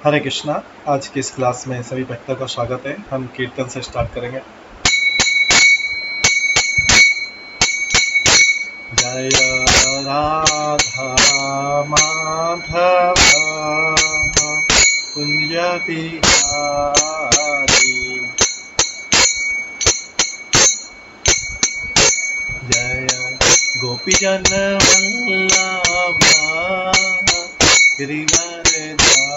हरे कृष्णा। आज की इस क्लास में सभी भक्तों का स्वागत है। हम कीर्तन से स्टार्ट करेंगे। जय राधा माधव कुंज बिहारी, जय गोपीजन वल्लभ गिरिवरधारी,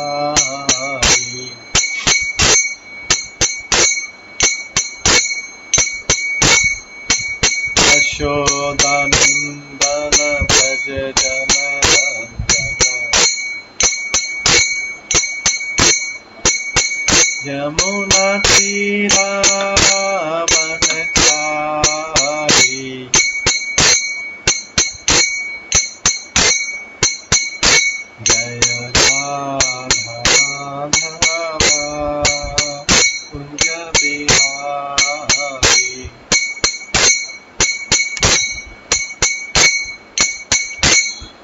यशोदानंदन व्रज जनरंजन, यमुना तीरावनचारी, जय राधा माधव कुंज बिहारी।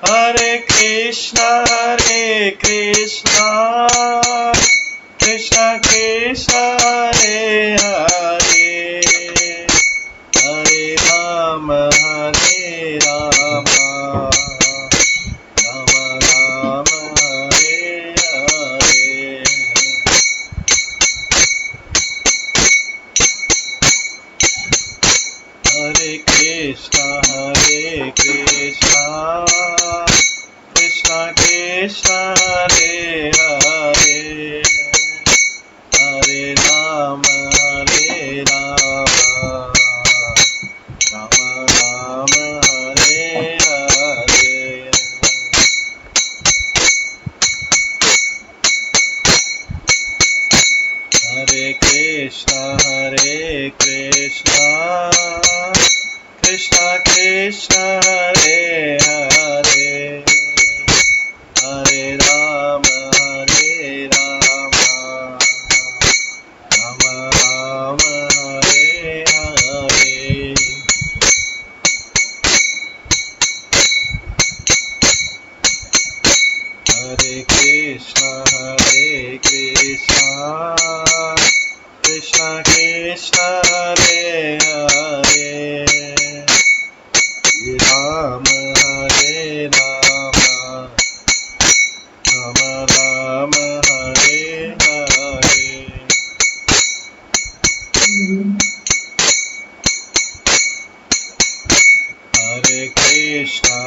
हरे कृष्णा कृष्णा कृष्णा हरे हरे, हरे राम राम राम राम हरे हरे। हरे कृष्णा कृष्णा कृष्णा हरे हरे, हरे राम राम राम हरे हरे। हरे कृष्णा कृष्णा कृष्णा हरे हरे, हरे राम राम राम हरे हरे। हरे कृष्णा कृष्णा कृष्णा हरे हरे, राम राम राम हरे हरे। हरे कृष्णा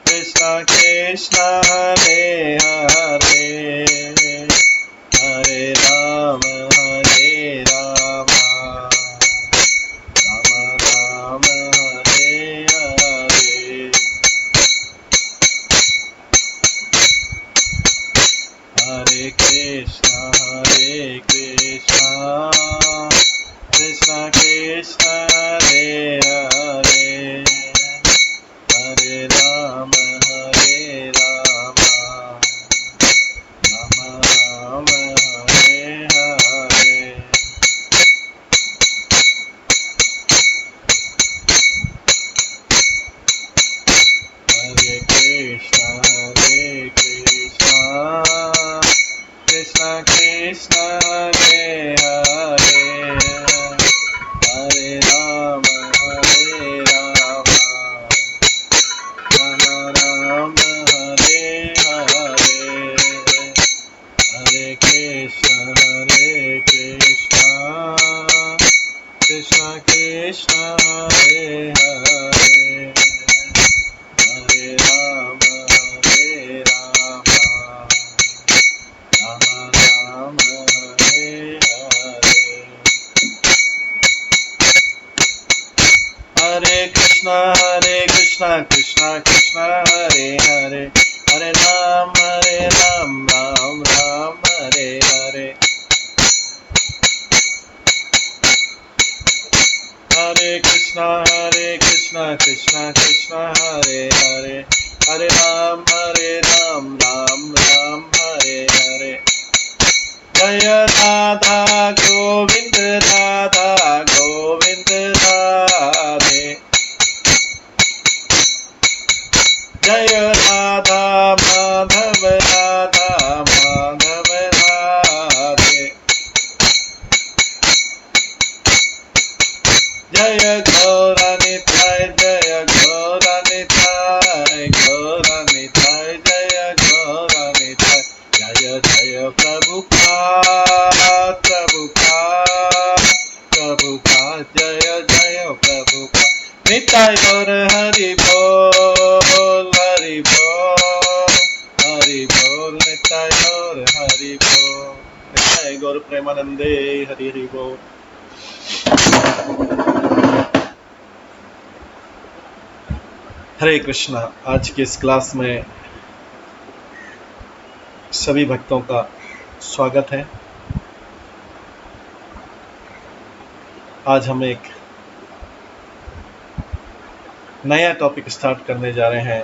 कृष्णा कृष्णा हरे हरे, हरे राम राम राम हरे हरे। हरे कृष्णा कृष्णा कृष्णा हरे हरे, हरे राम राम राम हरे हरे। हरे कृष्णा कृष्णा कृष्णा हरे हरे, हरे राम राम राम हरे हरे। हरे कृष्णा कृष्णा कृष्णा हरे हरे, हरे राम राम राम हरे हरे। हरे कृष्णा कृष्णा कृष्णा हरे हरे, हरे राम राम हरे हरे। हरे कृष्णा कृष्णा कृष्णा हरे हरे, हरे राम राम हरे हरे। जय राधा गोविंद राधे, जय राधा माधव राधा माधव राधे। जय गौरनिताय जय गौरनिताय गौरनिताय जय गौरनिताय। जय जय प्रभुपाद प्रभुपाद प्रभुपाद जय जय प्रभुपाद। निताय गौर हरि बोल हरि बोल हरि बोल निताय गौर हरि बोल निताय गौर प्रेमानंदे हरि हरि बोल। हरे कृष्णा। आज की इस क्लास में सभी भक्तों का स्वागत है। आज हम एक नया टॉपिक स्टार्ट करने जा रहे हैं,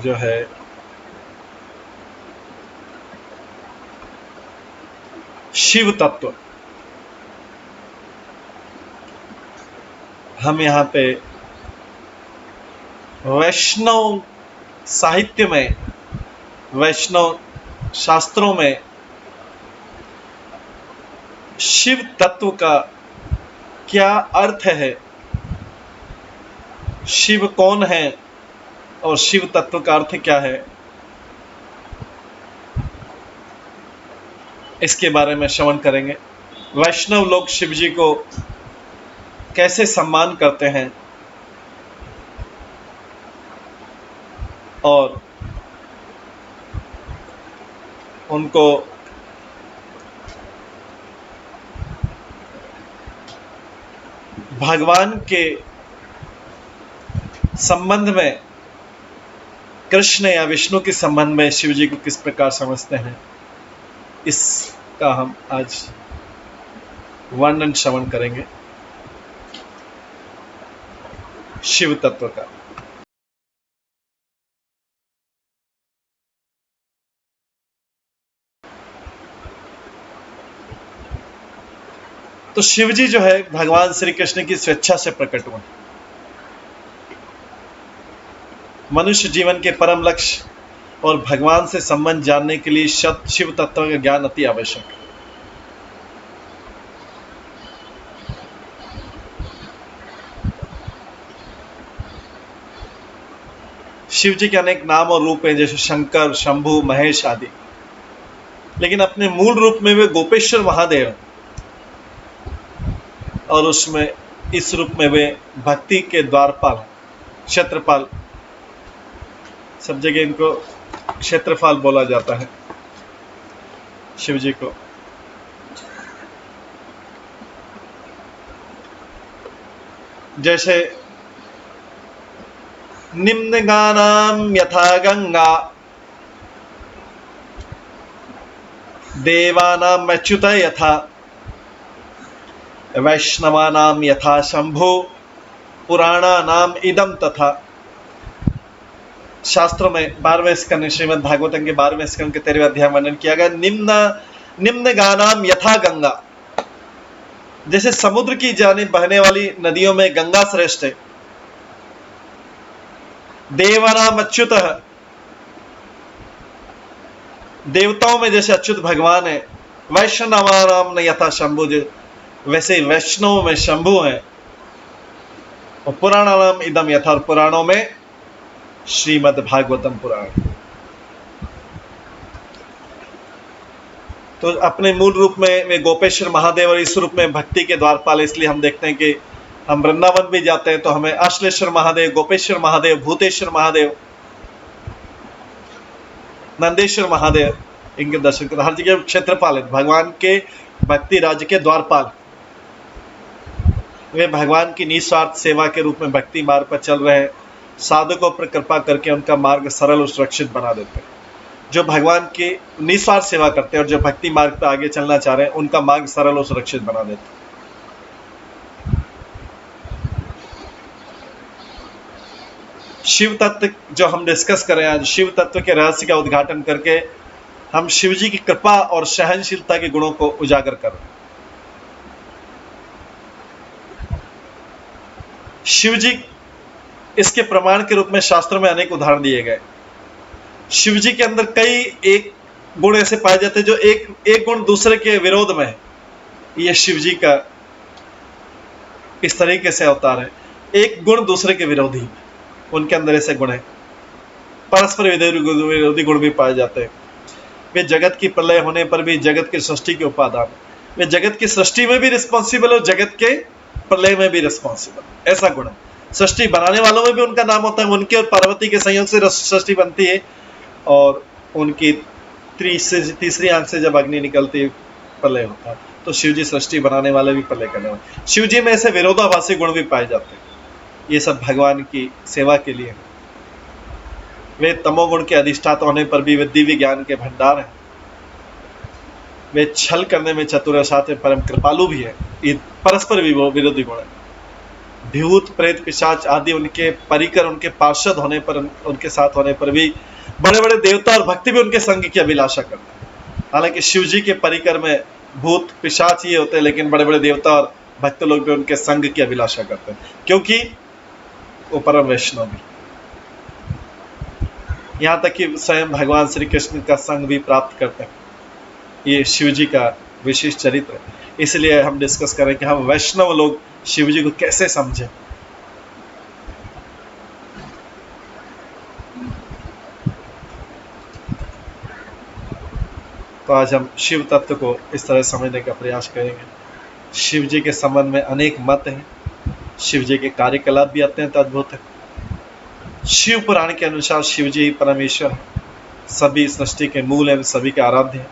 जो है शिव तत्व। हम यहाँ पे वैष्णव साहित्य में, वैष्णव शास्त्रों में शिव तत्व का क्या अर्थ है, शिव कौन है और शिव तत्व का अर्थ क्या है, इसके बारे में श्रवण करेंगे। वैष्णव लोग शिव जी को कैसे सम्मान करते हैं और उनको भगवान के संबंध में, कृष्ण या विष्णु के संबंध में शिव जी को किस प्रकार समझते हैं, इसका हम आज वर्णन श्रवण करेंगे शिव तत्व का। तो शिव जी जो है भगवान श्री कृष्ण की स्वेच्छा से प्रकट हुए। मनुष्य जीवन के परम लक्ष्य और भगवान से संबंध जानने के लिए शिव तत्व का ज्ञान अति आवश्यक है। शिव जी के अनेक नाम और रूप हैं, जैसे शंकर, शंभु, महेश आदि, लेकिन अपने मूल रूप में वे गोपेश्वर महादेव और उसमें इस रूप में वे भक्ति के द्वारपाल, क्षेत्रपाल। सब जगह इनको क्षेत्रपाल बोला जाता है शिव जी को। जैसे निम्न गानाम यथा गंगा देवानाम अच्युत यथा वैष्णवानाम यथा शंभु पुराणानाम इदम तथा। शास्त्रों में 12वें स्कंद, श्रीमद् भागवतम के 12वें स्कंद के 13वें अध्याय वर्णन किया गया। निम्न गानाम यथा गंगा, जैसे समुद्र की जानिब बहने वाली नदियों में गंगा श्रेष्ठ है। देवानाम अच्युत, देवताओं में जैसे अच्युत भगवान है। वैष्णवानाम यथा शंभु, वैसे वैष्णव में शंभु है। और पुराणानाम इदम यथा, पुराणों में श्रीमद् भागवतम पुराण। तो अपने मूल रूप में वे गोपेश्वर महादेव और इस रूप में भक्ति के द्वारपाल। इसलिए हम देखते हैं कि हम वृंदावन भी जाते हैं तो हमें अश्लेश्वर महादेव, गोपेश्वर महादेव, भूतेश्वर महादेव, नंदेश्वर महादेव, इनके दर्शन करते। हर जगह क्षेत्रपाल है, भगवान के भक्ति राज्य के द्वारपाल। वे भगवान की निस्वार्थ सेवा के रूप में भक्ति मार्ग पर चल रहे हैं। साधकों पर कृपा करके उनका मार्ग सरल और सुरक्षित बना देते हैं। जो भगवान की निस्वार्थ सेवा करते हैं और जो भक्ति मार्ग पर आगे चलना चाह रहे हैं, उनका मार्ग सरल और सुरक्षित बना देते हैं। शिव तत्व जो हम डिस्कस करें आज, शिव तत्व के रहस्य का उद्घाटन करके हम शिव जी की कृपा और सहनशीलता के गुणों को उजागर कर रहे हैं। शिव जी इसके प्रमाण के रूप में शास्त्रों में अनेक उदाहरण दिए गए। शिव जी के अंदर कई एक गुण ऐसे पाए जाते हैं जो एक गुण दूसरे के विरोध में है। ये शिव जी का इस तरीके से अवतार है, एक गुण दूसरे के विरोधी, उनके अंदर ऐसे गुण है, परस्पर विरोधी गुण भी पाए जाते हैं। वे जगत की प्रलय होने पर भी जगत की सृष्टि के उपादान, वे जगत की सृष्टि में भी रिस्पॉन्सिबल और जगत के प्रलय में भी रिस्पॉन्सिबल, ऐसा गुण है। सृष्टि बनाने वालों में भी उनका नाम होता है, उनके और पार्वती के संयोग से सृष्टि बनती है, और उनकी तीसरी आंख से जब अग्नि निकलती है प्रलय होता है। तो शिव जी सृष्टि बनाने वाले भी प्रलय करने वाले। शिव जी में ऐसे विरोधाभासी गुण भी पाए जाते हैं। ये सब भगवान की सेवा के लिए। वे तमोगुण के अधिष्ठाता होने पर भी वे दिव्य ज्ञान के भंडार हैं। वे छल करने में चतुर, साथ में परम कृपालु भी है। ये परस्पर विरोधी गुण है। भूत प्रेत पिशाच आदि उनके परिकर, उनके पार्षद होने पर, उनके साथ होने पर भी बड़े बड़े देवता और भक्ति भी उनके संग की अभिलाषा करते हैं। हालांकि शिव जी के परिकर में भूत पिशाच ये होते हैं, लेकिन बड़े बड़े देवता और भक्त लोग भी उनके संग की अभिलाषा करते हैं, क्योंकि वो परम वैष्णव भी। यहाँ तक कि स्वयं भगवान श्री कृष्ण का संग भी प्राप्त करते हैं। ये शिव जी का विशेष चरित्र है। इसलिए हम डिस्कस करें कि हम वैष्णव लोग शिव जी को कैसे समझें। तो आज हम शिव तत्व को इस तरह समझने का प्रयास करेंगे। शिव जी के संबंध में अनेक मत हैं। शिव जी के कार्यकलाप भी अत्यंत अद्भुत है। शिव पुराण के अनुसार शिव जी परमेश्वर है, सभी सृष्टि के मूल हैं, सभी के आराध्य हैं।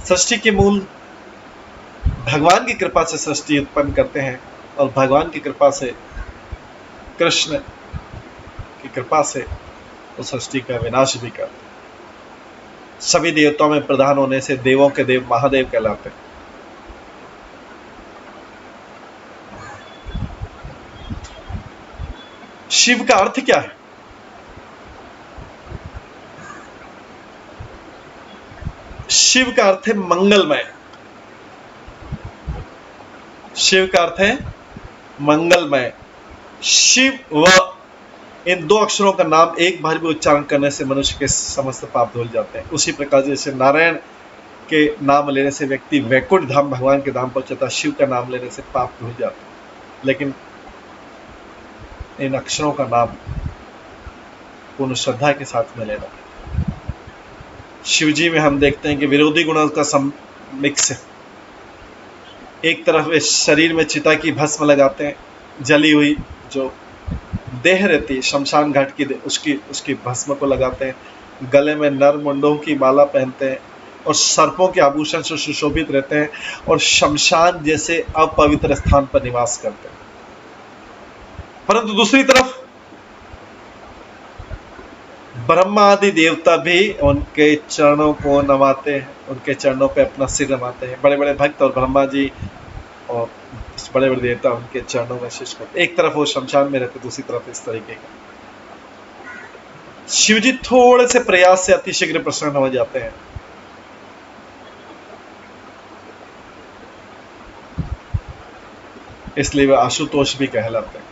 सृष्टि के मूल भगवान की कृपा से सृष्टि उत्पन्न करते हैं, और भगवान की कृपा से, कृष्ण की कृपा से वो सृष्टि का विनाश भी करते हैं। सभी देवताओं में प्रधान होने से देवों के देव महादेव कहलाते हैं। शिव का अर्थ क्या है? शिव का अर्थ है मंगलमय। शिव का अर्थ है मंगलमय। शिव व इन दो अक्षरों का नाम एक बार भी उच्चारण करने से मनुष्य के समस्त पाप धुल जाते हैं। उसी प्रकार जैसे नारायण के नाम लेने से व्यक्ति वैकुंठ धाम, भगवान के धाम पहुंचता है, शिव का नाम लेने से पाप धुल जाते हैं। लेकिन इन अक्षरों का नाम पूर्ण श्रद्धा के साथ में लेना। शिव जी में हम देखते हैं कि विरोधी गुणों का मिक्स है। एक तरफ वे शरीर में चिता की भस्म लगाते हैं, जली हुई जो देह रहती है शमशान घाट की, उसकी भस्म को लगाते हैं। गले में नर मुंडों की माला पहनते हैं और सर्पों के आभूषण से सुशोभित रहते हैं, और शमशान जैसे अपवित्र स्थान पर निवास करते हैं। परंतु दूसरी तरफ ब्रह्मा आदि देवता भी उनके चरणों को नवाते हैं, उनके चरणों पे अपना सिर नवाते हैं। बड़े बड़े भक्त और ब्रह्मा जी और बड़े बड़े देवता उनके चरणों में शीश करते। एक तरफ वो शमशान में रहते, दूसरी तरफ इस तरीके का। शिव जी थोड़े से प्रयास से अतिशीघ्र प्रसन्न हो जाते हैं। इसलिए वे आशुतोष भी कहलाते हैं।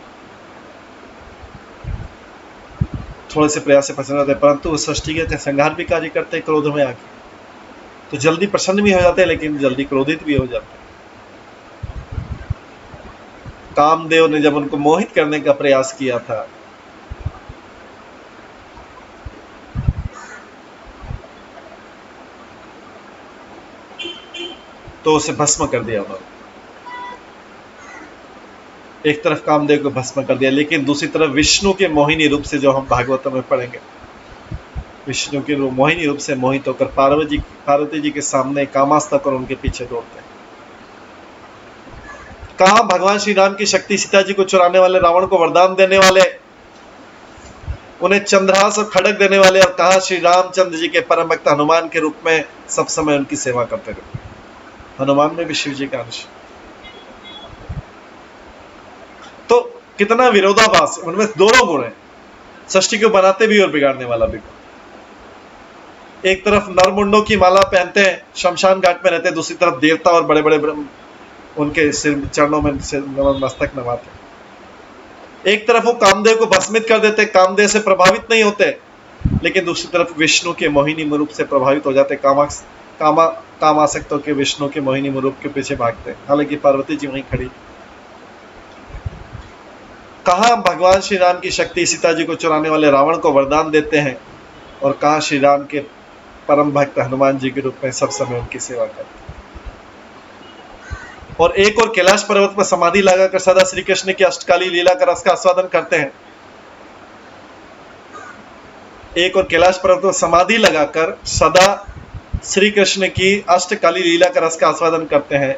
थोड़े से प्रयास से प्रसन्न होते हैं, परंतु वो सृष्टि के संहार भी कार्य करते हैं क्रोध में आके। तो जल्दी प्रसन्न भी हो जाते हैं, लेकिन जल्दी क्रोधित भी हो जाते हैं। कामदेव ने जब उनको मोहित करने का प्रयास किया था, तो उसे भस्म कर दिया उन्होंने। एक तरफ कामदेव को भस्म कर दिया, लेकिन दूसरी तरफ विष्णु के मोहिनी रूप से, जो हम भागवत में पढ़ेंगे, विष्णु के मोहिनी रूप से मोहित होकर पार्वती जी के सामने कामास्तक और उनके पीछे दौड़ते हैं। कहा भगवान श्री राम की शक्ति सीता जी को चुराने वाले, रावण को वरदान देने वाले, उन्हें चंद्रहास और खड़ग देने वाले, और कहा श्री रामचंद्र जी के परम भक्त हनुमान के रूप में सब समय उनकी सेवा करते रहे। हनुमान में भी शिव जी का अंश। तो कितना विरोधाभास, उनमें दोनों गुण है, सृष्टि को बनाते भी और बिगाड़ने वाला भी। एक तरफ नरमुंडों की माला पहनते हैं, शमशान घाट में रहते हैं, दूसरी तरफ देवता और बड़े बड़े उनके सिर चरणों में मस्तक नवाते हैं। एक तरफ वो कामदेव को भस्मित कर देते, कामदेव से प्रभावित नहीं होते, लेकिन दूसरी तरफ विष्णु के मोहिनी रूप से प्रभावित हो जाते, कामासक्तों के विष्णु के मोहिनी रूप के पीछे भागते। हालांकि पार्वती जी वहीं खड़ी। कहां भगवान श्री राम की शक्ति सीता जी को चुराने वाले रावण को वरदान देते हैं, और कहां श्री राम के परम भक्त हनुमान जी के रूप में सब समय उनकी सेवा करते हैं। और एक और कैलाश पर्वत पर समाधि लगाकर सदा श्री कृष्ण की अष्टकाली लीला का रस का आस्वादन करते हैं। एक और कैलाश पर्वत पर समाधि लगाकर सदा श्री कृष्ण की अष्टकाली लीला का रस का आस्वादन करते हैं,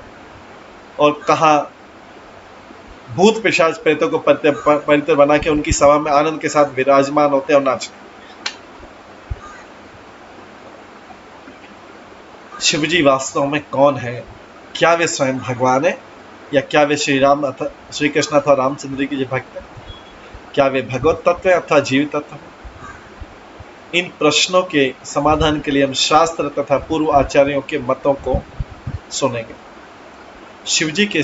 और कहा भूत पिशाच प्रेतों को परित्र बना के उनकी सभा में आनंद के साथ विराजमान होते और नाचते। शिवजी वास्तव में कौन है? क्या वे स्वयं भगवान है, या क्या वे श्री कृष्ण अथवा रामचंद्र जी के भक्त हैं? क्या वे भगवत तत्व है अथवा जीव तत्व है? इन प्रश्नों के समाधान के लिए हम शास्त्र तथा पूर्व आचार्यों के मतों को सुनेंगे। शिवजी के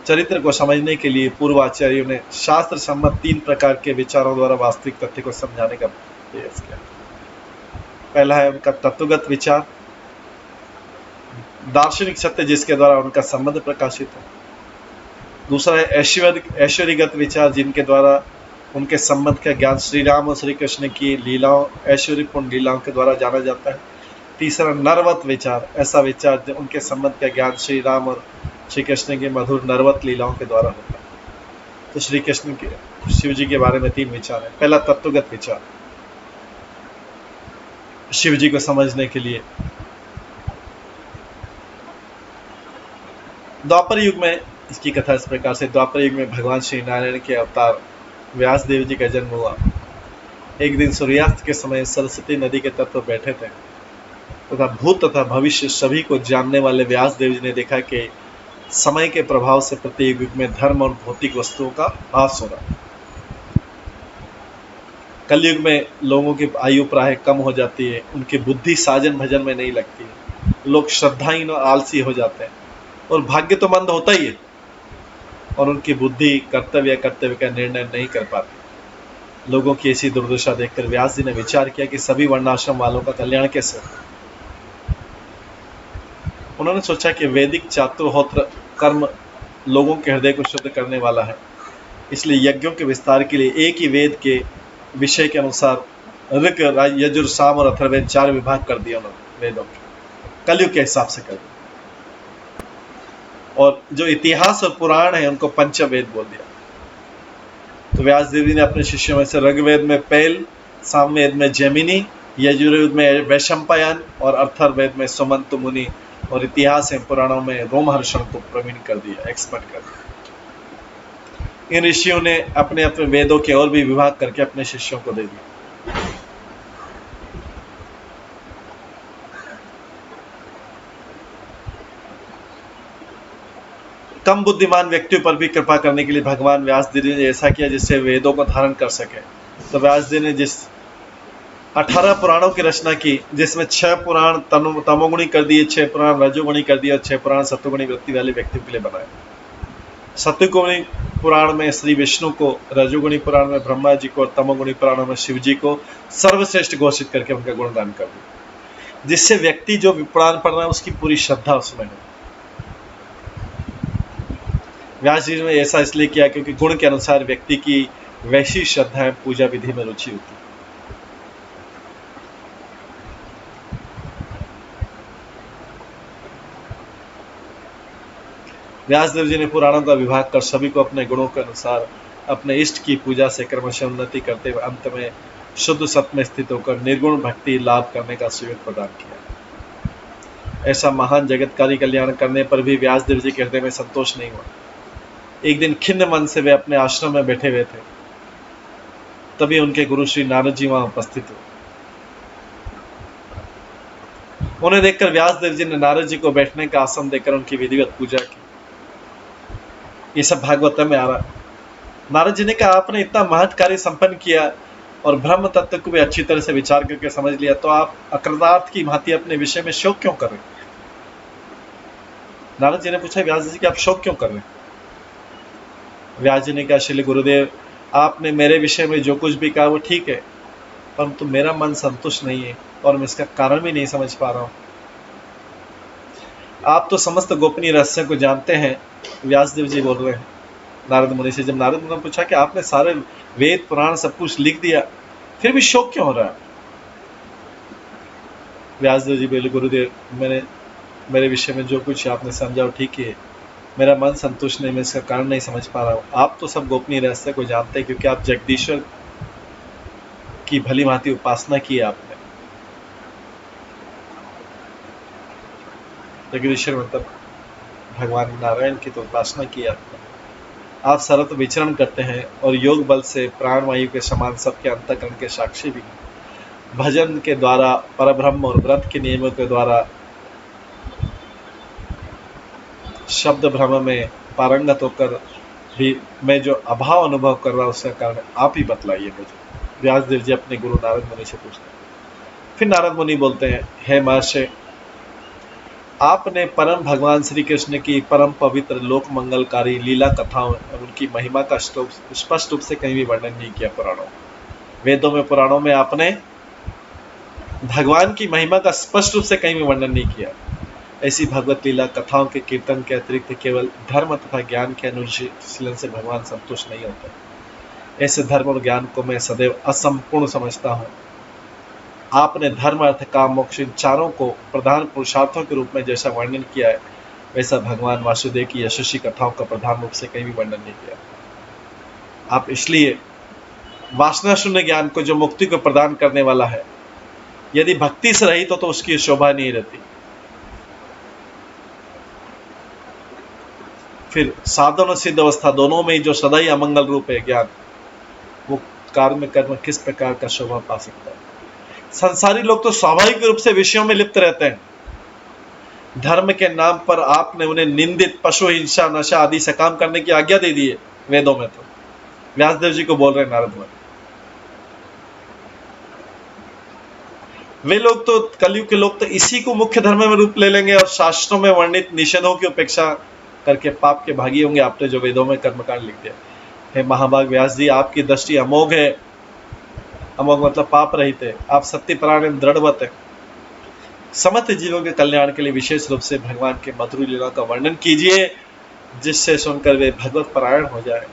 चरित्र को समझने के लिए पूर्व आचार्यों ने शास्त्र सम्मत 3 प्रकार के विचारों द्वारा वास्तविक तथ्य को समझाने का प्रयास किया। पहला है उनका तत्वगत विचार, दार्शनिक सत्य जिसके द्वारा उनका संबंध प्रकाशित है। दूसरा है ऐश्वर्यगत विचार, जिनके द्वारा उनके संबंध का ज्ञान श्री राम और श्री कृष्ण की लीलाओं, ऐश्वर्यपूर्ण लीलाओं के द्वारा जाना जाता है। तीसरा नरवत विचार, ऐसा विचार जो उनके संबंध का ज्ञान श्री राम और श्री कृष्ण की मधुर नरवत लीलाओं के द्वारा होता है। तो श्री कृष्ण के शिव जी के बारे में 3 विचार है। पहला तत्वगत विचार, शिव जी को समझने के लिए द्वापर युग में इसकी कथा इस प्रकार से। द्वापर युग में भगवान श्री नारायण के अवतार व्यास देव जी का जन्म हुआ। एक दिन सूर्यास्त के समय सरस्वती नदी के तट पर बैठे थे तथा भूत तथा भविष्य सभी को जानने वाले व्यास देव जी ने देखा कि समय के प्रभाव से प्रत्येक युग में धर्म और भौतिक वस्तुओं का ह्रास हो रहा है। कलयुग में लोगों की आयु प्राय कम हो जाती है, उनकी बुद्धि साजन भजन में नहीं लगती है, लोग श्रद्धाहीन और आलसी हो जाते हैं, और भाग्य तो मंद होता ही है, और उनकी बुद्धि कर्तव्य का निर्णय नहीं कर पाती। लोगों की ऐसी दुर्दशा देखकर व्यास जी ने विचार किया कि सभी वर्णाश्रम वालों का कल्याण कैसे हो। उन्होंने सोचा कि वैदिक चातुर्होत्र कर्म लोगों के हृदय को शुद्ध करने वाला है, इसलिए यज्ञों के विस्तार के लिए एक ही वेद के विषय के अनुसार ऋक, यजुर, साम और अथर्ववेद 4 विभाग कर दिया उन्होंने वेदों के, कलयुग के हिसाब से कर दिया। और जो इतिहास और पुराण है उनको पंचवेद बोल दिया। तो व्यास देव जी ने अपने शिष्यों में से ऋग्वेद में पैल, सामवेद में जैमिनी, यजुर्वेद में वैशंपायन और अथर्ववेद में सुमंत मुनि, और इतिहास एवं पुराणों में रोमहर्षण को प्रवीण कर दिया, एक्सपर्ट कर दिया। इन ऋषियों ने अपने अपने वेदों के और भी विभाग करके अपने शिष्यों को दे दिया। कम बुद्धिमान व्यक्तियों पर भी कृपा करने के लिए भगवान व्यास जी ने ऐसा किया जिससे वेदों को धारण कर सके। तो व्यास जी ने जिस 18 पुराणों की रचना की, जिसमें 6 पुराण तमोगुणी कर दिए, 6 पुराण रजोगुणी कर दिए और 6 पुराण सत्वगुणी वृत्ति वाले व्यक्तियों के लिए बनाए। सत्वगुणी पुराण में श्री विष्णु को, रजोगुणी पुराण में ब्रह्मा जी को और तमोगुणी पुराण में शिव जी को सर्वश्रेष्ठ घोषित करके उनका गुणगान कर दिया, जिससे व्यक्ति जो पुराण पढ़ रहा है उसकी पूरी श्रद्धा उसमें है। व्यास जी ने ऐसा इसलिए किया क्योंकि गुण के अनुसार व्यक्ति की वैसी श्रद्धा पूजा विधि में रुचि होती है। व्यास देव जी ने पुराणों का विभाग कर सभी को अपने गुणों के अनुसार अपने इष्ट की पूजा से क्रमशः उन्नति करते हुए अंत में शुद्ध सत्य में स्थित होकर निर्गुण भक्ति लाभ करने का सुयोग प्रदान किया। ऐसा महान जगतकारी कल्याण करने पर भी व्यास देव जी के हृदय में संतोष नहीं हुआ। एक दिन खिन्न मन से वे अपने आश्रम में बैठे हुए थे, तभी उनके गुरु श्री नारद जी वहां उपस्थित हुए। उन्हें देखकर व्यास देव जी ने नारद जी को बैठने का आसन देकर उनकी विधिवत पूजा की। ये सब भागवत में आ रहा। नारद जी ने कहा, आपने इतना महत् कार्य संपन्न किया और ब्रह्म तत्व को भी अच्छी तरह से विचार करके समझ लिया, तो आप अकृतार्थ की भांति अपने विषय में शोक क्यों कर रहे? नारद जी ने पूछा, व्यास जी कि आप शोक क्यों कर रहे? व्यास जी ने कहा, श्री गुरुदेव, आपने मेरे विषय में जो कुछ भी कहा वो ठीक है, परंतु मेरा मन संतुष्ट नहीं है और मैं इसका कारण भी नहीं समझ पा रहा हूं। आप तो समस्त गोपनीय रहस्य को जानते हैं, व्यासदेव जी बोल रहे हैं नारद मुनि से। जब नारद मुनि ने पूछा कि आपने सारे वेद पुराण सब कुछ लिख दिया, फिर भी शोक क्यों हो रहा है? व्यासदेव जी बोले, गुरुदेव मेरे विषय में जो कुछ आपने समझा वो ठीक है, मेरा मन संतुष्ट नहीं, मैं इसका कारण नहीं समझ पा रहा हूँ। आप तो सब गोपनीय रहस्य को जानते हैं, क्योंकि आप जगदीश्वर की भली भांति उपासना की है आपने। जगदीश्वर मतलब भगवान नारायण की तो उपासना की आपने। आप सर्वत्र विचरण करते हैं और योग बल से प्राणवायु के समान सबके अंतःकरण के साक्षी भी हैं। भजन के द्वारा परब्रह्म और व्रत के नियमों के द्वारा शब्द भ्रम में पारंगत होकर भी मैं जो अभाव अनुभव कर रहा हूं, उसका कारण आप ही बतलाइए मुझे। व्यासदेव जी अपने गुरु नारद मुनि से पूछते हैं। फिर नारद मुनि बोलते हैं, हे महर्षि, आपने परम भगवान श्री कृष्ण की परम पवित्र लोक मंगलकारी लीला कथाओं और उनकी महिमा का स्पष्ट रूप से कहीं भी वर्णन नहीं किया पुराणों, वेदों में, पुराणों में आपने भगवान की महिमा का स्पष्ट रूप से कहीं भी वर्णन नहीं किया। ऐसी भगवत लीला कथाओं के कीर्तन के अतिरिक्त केवल धर्म तथा ज्ञान के अनुशीलन से भगवान संतुष्ट नहीं होते। ऐसे धर्म और ज्ञान को मैं सदैव असंपूर्ण समझता हूँ। आपने धर्म, अर्थ, काम, मोक्ष इन चारों को प्रधान पुरुषार्थों के रूप में जैसा वर्णन किया है, वैसा भगवान वासुदेव की यशस्वी कथाओं का प्रधान रूप से कहीं भी वर्णन नहीं किया। आप इसलिए वासना शून्य ज्ञान को, जो मुक्ति को प्रदान करने वाला है, यदि भक्ति से रहित तो उसकी शोभा नहीं रहती। फिर साधन और सिद्ध अवस्था दोनों में जो सदा ही अमंगल रूप है ज्ञान, वो कर्म कर्म किस प्रकार का शोभा पा सकता है? संसारी लोग तो स्वाभाविक रूप से विषयों में लिप्त रहते हैं। धर्म के नाम पर आपने उन्हें निंदित, पशु हिंसा, नशा आदि से काम करने की आज्ञा दे दी है वेदों में। तो व्यासदेव जी को बोल रहे हैं नारद मुनि। वे लोग तो, कलयुग के लोग तो इसी को मुख्य धर्म में रूप ले लेंगे और शास्त्रों में वर्णित निषेधों की उपेक्षा करके पाप के भागी होंगे। आपने जो वेदों में कर्मकांड लिख दिया। हे महाभाग व्यास जी, आपकी दृष्टि अमोघ है। अमोघ मतलब पाप रहित है। आप सत्यपरायण, दृढ़वत है। समस्त जीवों के कल्याण के लिए विशेष रूप से भगवान के मधुर लीला का वर्णन कीजिए, जिससे सुनकर वे भगवत परायण हो जाए।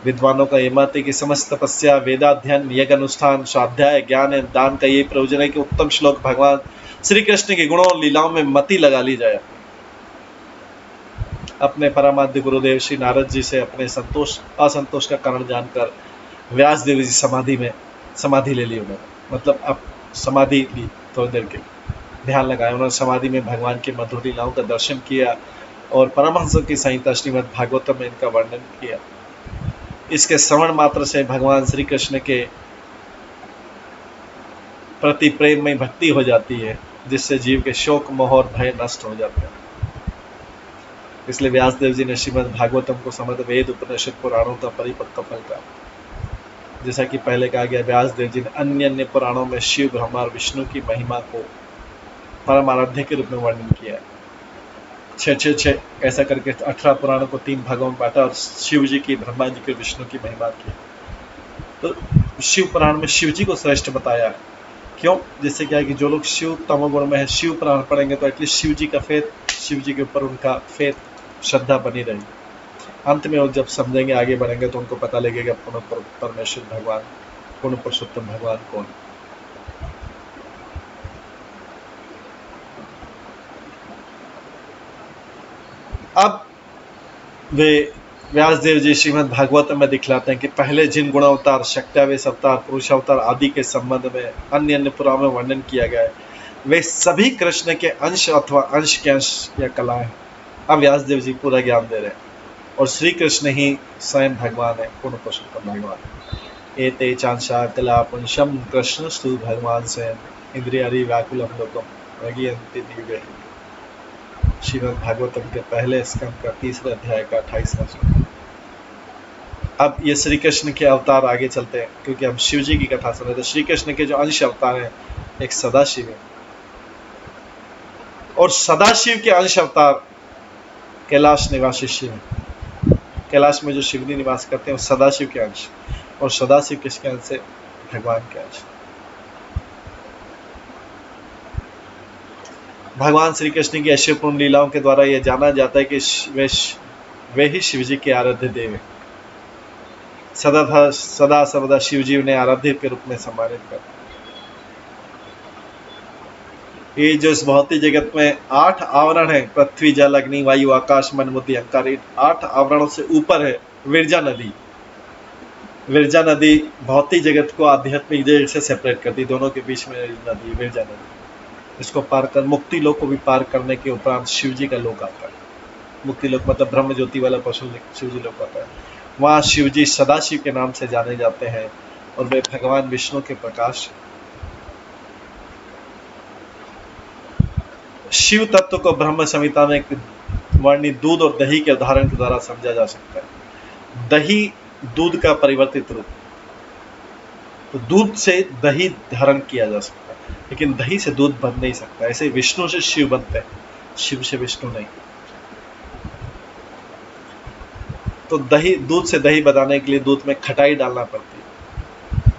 विद्वानों का यह मत है कि समस्त तपस्या, वेदाध्ययन, यज्ञ अनुष्ठान, स्वाध्याय, ज्ञान एवं दान का ये प्रयोजन है कि उत्तम श्लोक भगवान श्री कृष्ण के गुणों और लीलाओं में मति लगा ली जाए। अपने परमाद्य गुरुदेव श्री नारद जी से अपने असंतोष का कारण जानकर व्यासदेव जी समाधि ले ली उन्होंने। मतलब अब समाधि ली, थोड़ी देर के ध्यान लगाया उन्होंने। समाधि में भगवान के मधुर लीलाओं का दर्शन किया और परमहंसों की संहिता श्रीमद् भागवतम में इनका वर्णन किया। इसके श्रवण मात्र से भगवान श्री कृष्ण के प्रति प्रेम में भक्ति हो जाती है, जिससे जीव के शोक, मोह और भय नष्ट हो जाते हैं। इसलिए व्यासदेव जी ने श्रीमद् भागवतम को समस्त वेद, उपनिषद, पुराणों का परिपक्व फल कहा। जैसा कि पहले कहा गया, व्यासदेव जी ने अन्य अन्य पुराणों में शिव, ब्रह्मा और विष्णु की महिमा को परम आराध्य के रूप में वर्णन किया है। 6 ऐसा करके 18 पुराणों को 3 भागों में बांटा और शिव जी की, ब्रह्मा जी की, विष्णु की महिमा की। तो शिव पुराण में शिव जी को श्रेष्ठ बताया है। क्यों? जिससे क्या है कि जो लोग शिव तमोगुण में है, शिव पुराण पढ़ेंगे तो एटलीस्ट शिव जी का फेथ, शिव जी के ऊपर उनका फेथ, श्रद्धा बनी रहेगी। अंत में वो जब समझेंगे, आगे बढ़ेंगे, तो उनको पता लगेगा पूर्ण परमेश्वर भगवान, पूर्ण पुरुषोत्तम भगवान कौन। अब वे व्यासदेव जी श्रीमद् भागवत में दिखलाते हैं कि पहले जिन गुणावतार, शक्त्यावेश अवतार, पुरुषावतार आदि के संबंध में अन्य अन्य पुराणों में वर्णन किया गया है, वे सभी कृष्ण के अंश अथवा अंश के अंश या कला है। अब व्यासदेव जी पूरा ज्ञान दे रहे हैं और श्री कृष्ण ही स्वयं भगवान है, पूर्ण पुरुषोत्तम भगवान। एते चांशा कला पुंसम कृष्ण स्तु भगवान स्वयं इंद्रियारि व्याकुलम लोकम रघियन्ति दिव्य। श्रीमद् भागवतम के पहले स्कंद का 3रे अध्याय का 28वां श्लोक। अब ये श्री कृष्ण के अवतार आगे चलते हैं, क्योंकि हम शिव जी की कथा सुन रहे थे। श्री कृष्ण के जो अंश अवतार हैं, एक सदाशिव है और सदाशिव के अंश अवतार कैलाश निवासी शिव है। कैलाश में जो शिवजी निवास करते हैं वो सदाशिव के अंश। और सदाशिव किसके अंश से? भगवान के अंश। भगवान श्री कृष्ण की ऐश्वर्यपूर्ण लीलाओं के द्वारा यह जाना जाता है कि वे ही शिव जी के आराध्य देव हैं। सदा सर्वदा शिव जी उन्हें आराध्य के रूप में सम्मानित करते हैं। ये जो इस भौतिक जगत में 8 आवरण है, पृथ्वी जल अग्नि वायु आकाश मन बुद्धि अहंकार, 8 आवरणों से ऊपर है विरजा नदी। विरजा नदी भौतिक जगत को आध्यात्मिक जगत से सेपरेट करती, दोनों के बीच में नदी विरजा नदी। इसको पार कर मुक्ति लोक को भी पार करने के उपरांत शिव जी का लोक आता है। मुक्ति लोक मतलब ब्रह्म ज्योति वाला पशु शिव जी लोक आता है। वहाँ शिव जी सदाशिव के नाम से जाने जाते हैं और वे भगवान विष्णु के प्रकाश। शिव तत्व को ब्रह्म संहिता में वर्णित दूध और दही के उदाहरण के द्वारा समझा जा सकता है। दही दूध का परिवर्तित रूप, तो दूध से दही धारण किया जा सकता है, लेकिन दही से दूध बन नहीं सकता। ऐसे विष्णु से शिव बनते हैं, शिव से विष्णु नहीं। तो दही, दूध से दही बनाने के लिए दूध में खटाई डालना पड़ती है।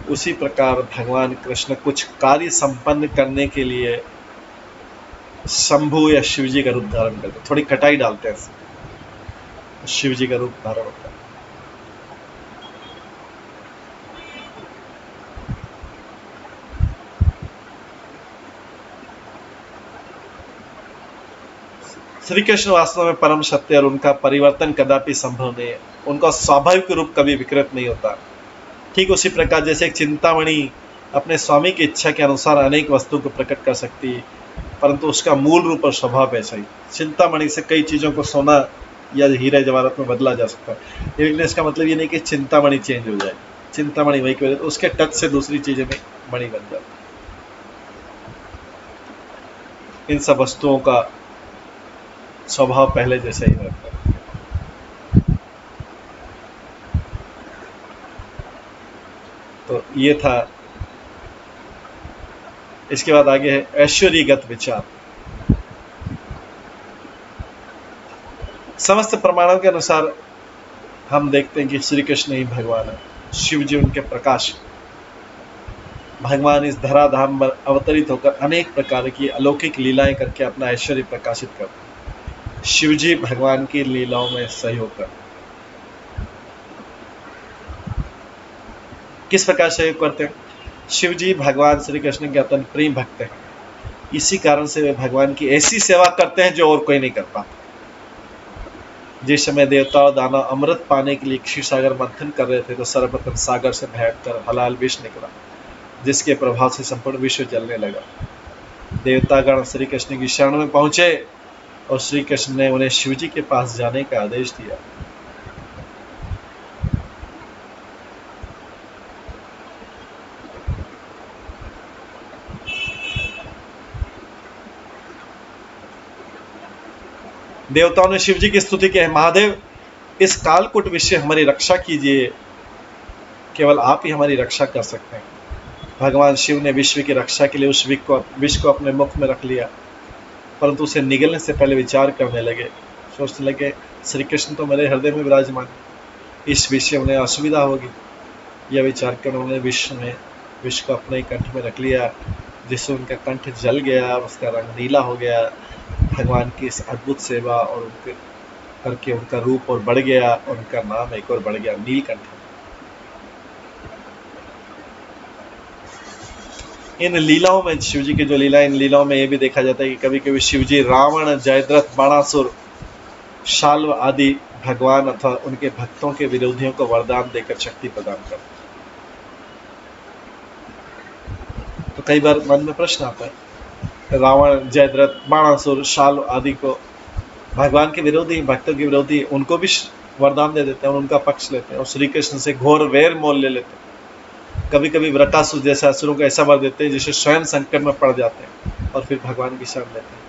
उसी प्रकार भगवान कृष्ण कुछ कार्य संपन्न करने के लिए शंभु या शिव जी का रूप धारण करते हैं, थोड़ी खटाई डालते हैं, शिव जी का रूप धारण होता है। श्री कृष्ण वास्तव में परम सत्य और उनका परिवर्तन कदापि संभव नहीं है। उनका स्वाभाविक रूप कभी विकृत नहीं होता। ठीक उसी प्रकार जैसे एक चिंतामणि अपने स्वामी की इच्छा के अनुसार अनेक वस्तु को प्रकट कर सकती है, परंतु उसका मूल रूप और स्वभाव ऐसा ही। चिंतामणि से कई चीजों को सोना या हीरे जवाहरात में बदला जा सकता है, लेकिन इसका मतलब ये नहीं कि चिंतामणि चेंज हो जाए। चिंतामणि वही की वजह, उसके टच से दूसरी चीजें में मणि बन जाती। इन सब वस्तुओं का स्वभाव पहले जैसा ही रहता है। तो ये था। इसके बाद आगे है ऐश्वर्यगत विचार। समस्त प्रमाणों के अनुसार हम देखते हैं कि श्री कृष्ण ही भगवान है, शिव जी उनके प्रकाश। भगवान इस धराधाम पर अवतरित होकर अनेक प्रकार की अलौकिक लीलाएं करके अपना ऐश्वर्य प्रकाशित करते हैं। शिव जी भगवान की लीलाओं में सहयोग करते। किस प्रकार सहयोग करते हैं? शिव जी भगवान श्री कृष्ण के अत्यंत प्रिय भक्त हैं। इसी कारण से वे भगवान की ऐसी सेवा करते हैं जो और कोई नहीं कर पाता। जिस समय देवता और दानव अमृत पाने के लिए क्षीर सागर मंथन कर रहे थे, तो सर्वप्रथम सागर से भयंकर हलाल विष निकला, जिसके प्रभाव से संपूर्ण विश्व जलने लगा। देवतागण श्री कृष्ण की शरण में पहुंचे और श्री कृष्ण ने उन्हें शिव जी के पास जाने का आदेश दिया। देवताओं ने शिव जी की स्तुति की है, महादेव इस कालकूट विष से हमारी रक्षा कीजिए, केवल आप ही हमारी रक्षा कर सकते हैं। भगवान शिव ने विश्व की रक्षा के लिए उस विष को अपने मुख में रख लिया, परंतु उसे निगलने से पहले विचार करने लगे, सोचने लगे श्री कृष्ण तो मेरे हृदय में विराजमान, इस विष से उन्हें असुविधा होगी। यह विचार कर उन्होंने विष को अपने कंठ में रख लिया, जिससे उनका कंठ जल गया, उसका रंग नीला हो गया। भगवान की इस अद्भुत सेवा और उनके करके उनका रूप और बढ़ गया और उनका नाम एक और बढ़ गया, नीलकंठ। इन लीलाओं में शिव जी की जो लीला, इन लीलाओं में यह भी देखा जाता है कि कभी कभी शिव जी रावण, जयद्रथ, बाणासुर, शाल्व आदि भगवान अथवा उनके भक्तों के विरोधियों को वरदान देकर शक्ति प्रदान करते। तो कई बार मन में प्रश्न आता है, रावण, जयद्रथ, बाणासुर, शाल्व आदि को भगवान के विरोधी, भक्तों के विरोधी, उनको भी वरदान दे देते हैं और उनका पक्ष लेते हैं और श्री कृष्ण से घोर वैर मोल ले लेते हैं। कभी कभी वृकासुर जैसे असुरों को ऐसा वर देते हैं जिससे स्वयं संकट में पड़ जाते हैं और फिर भगवान की शरण लेते हैं,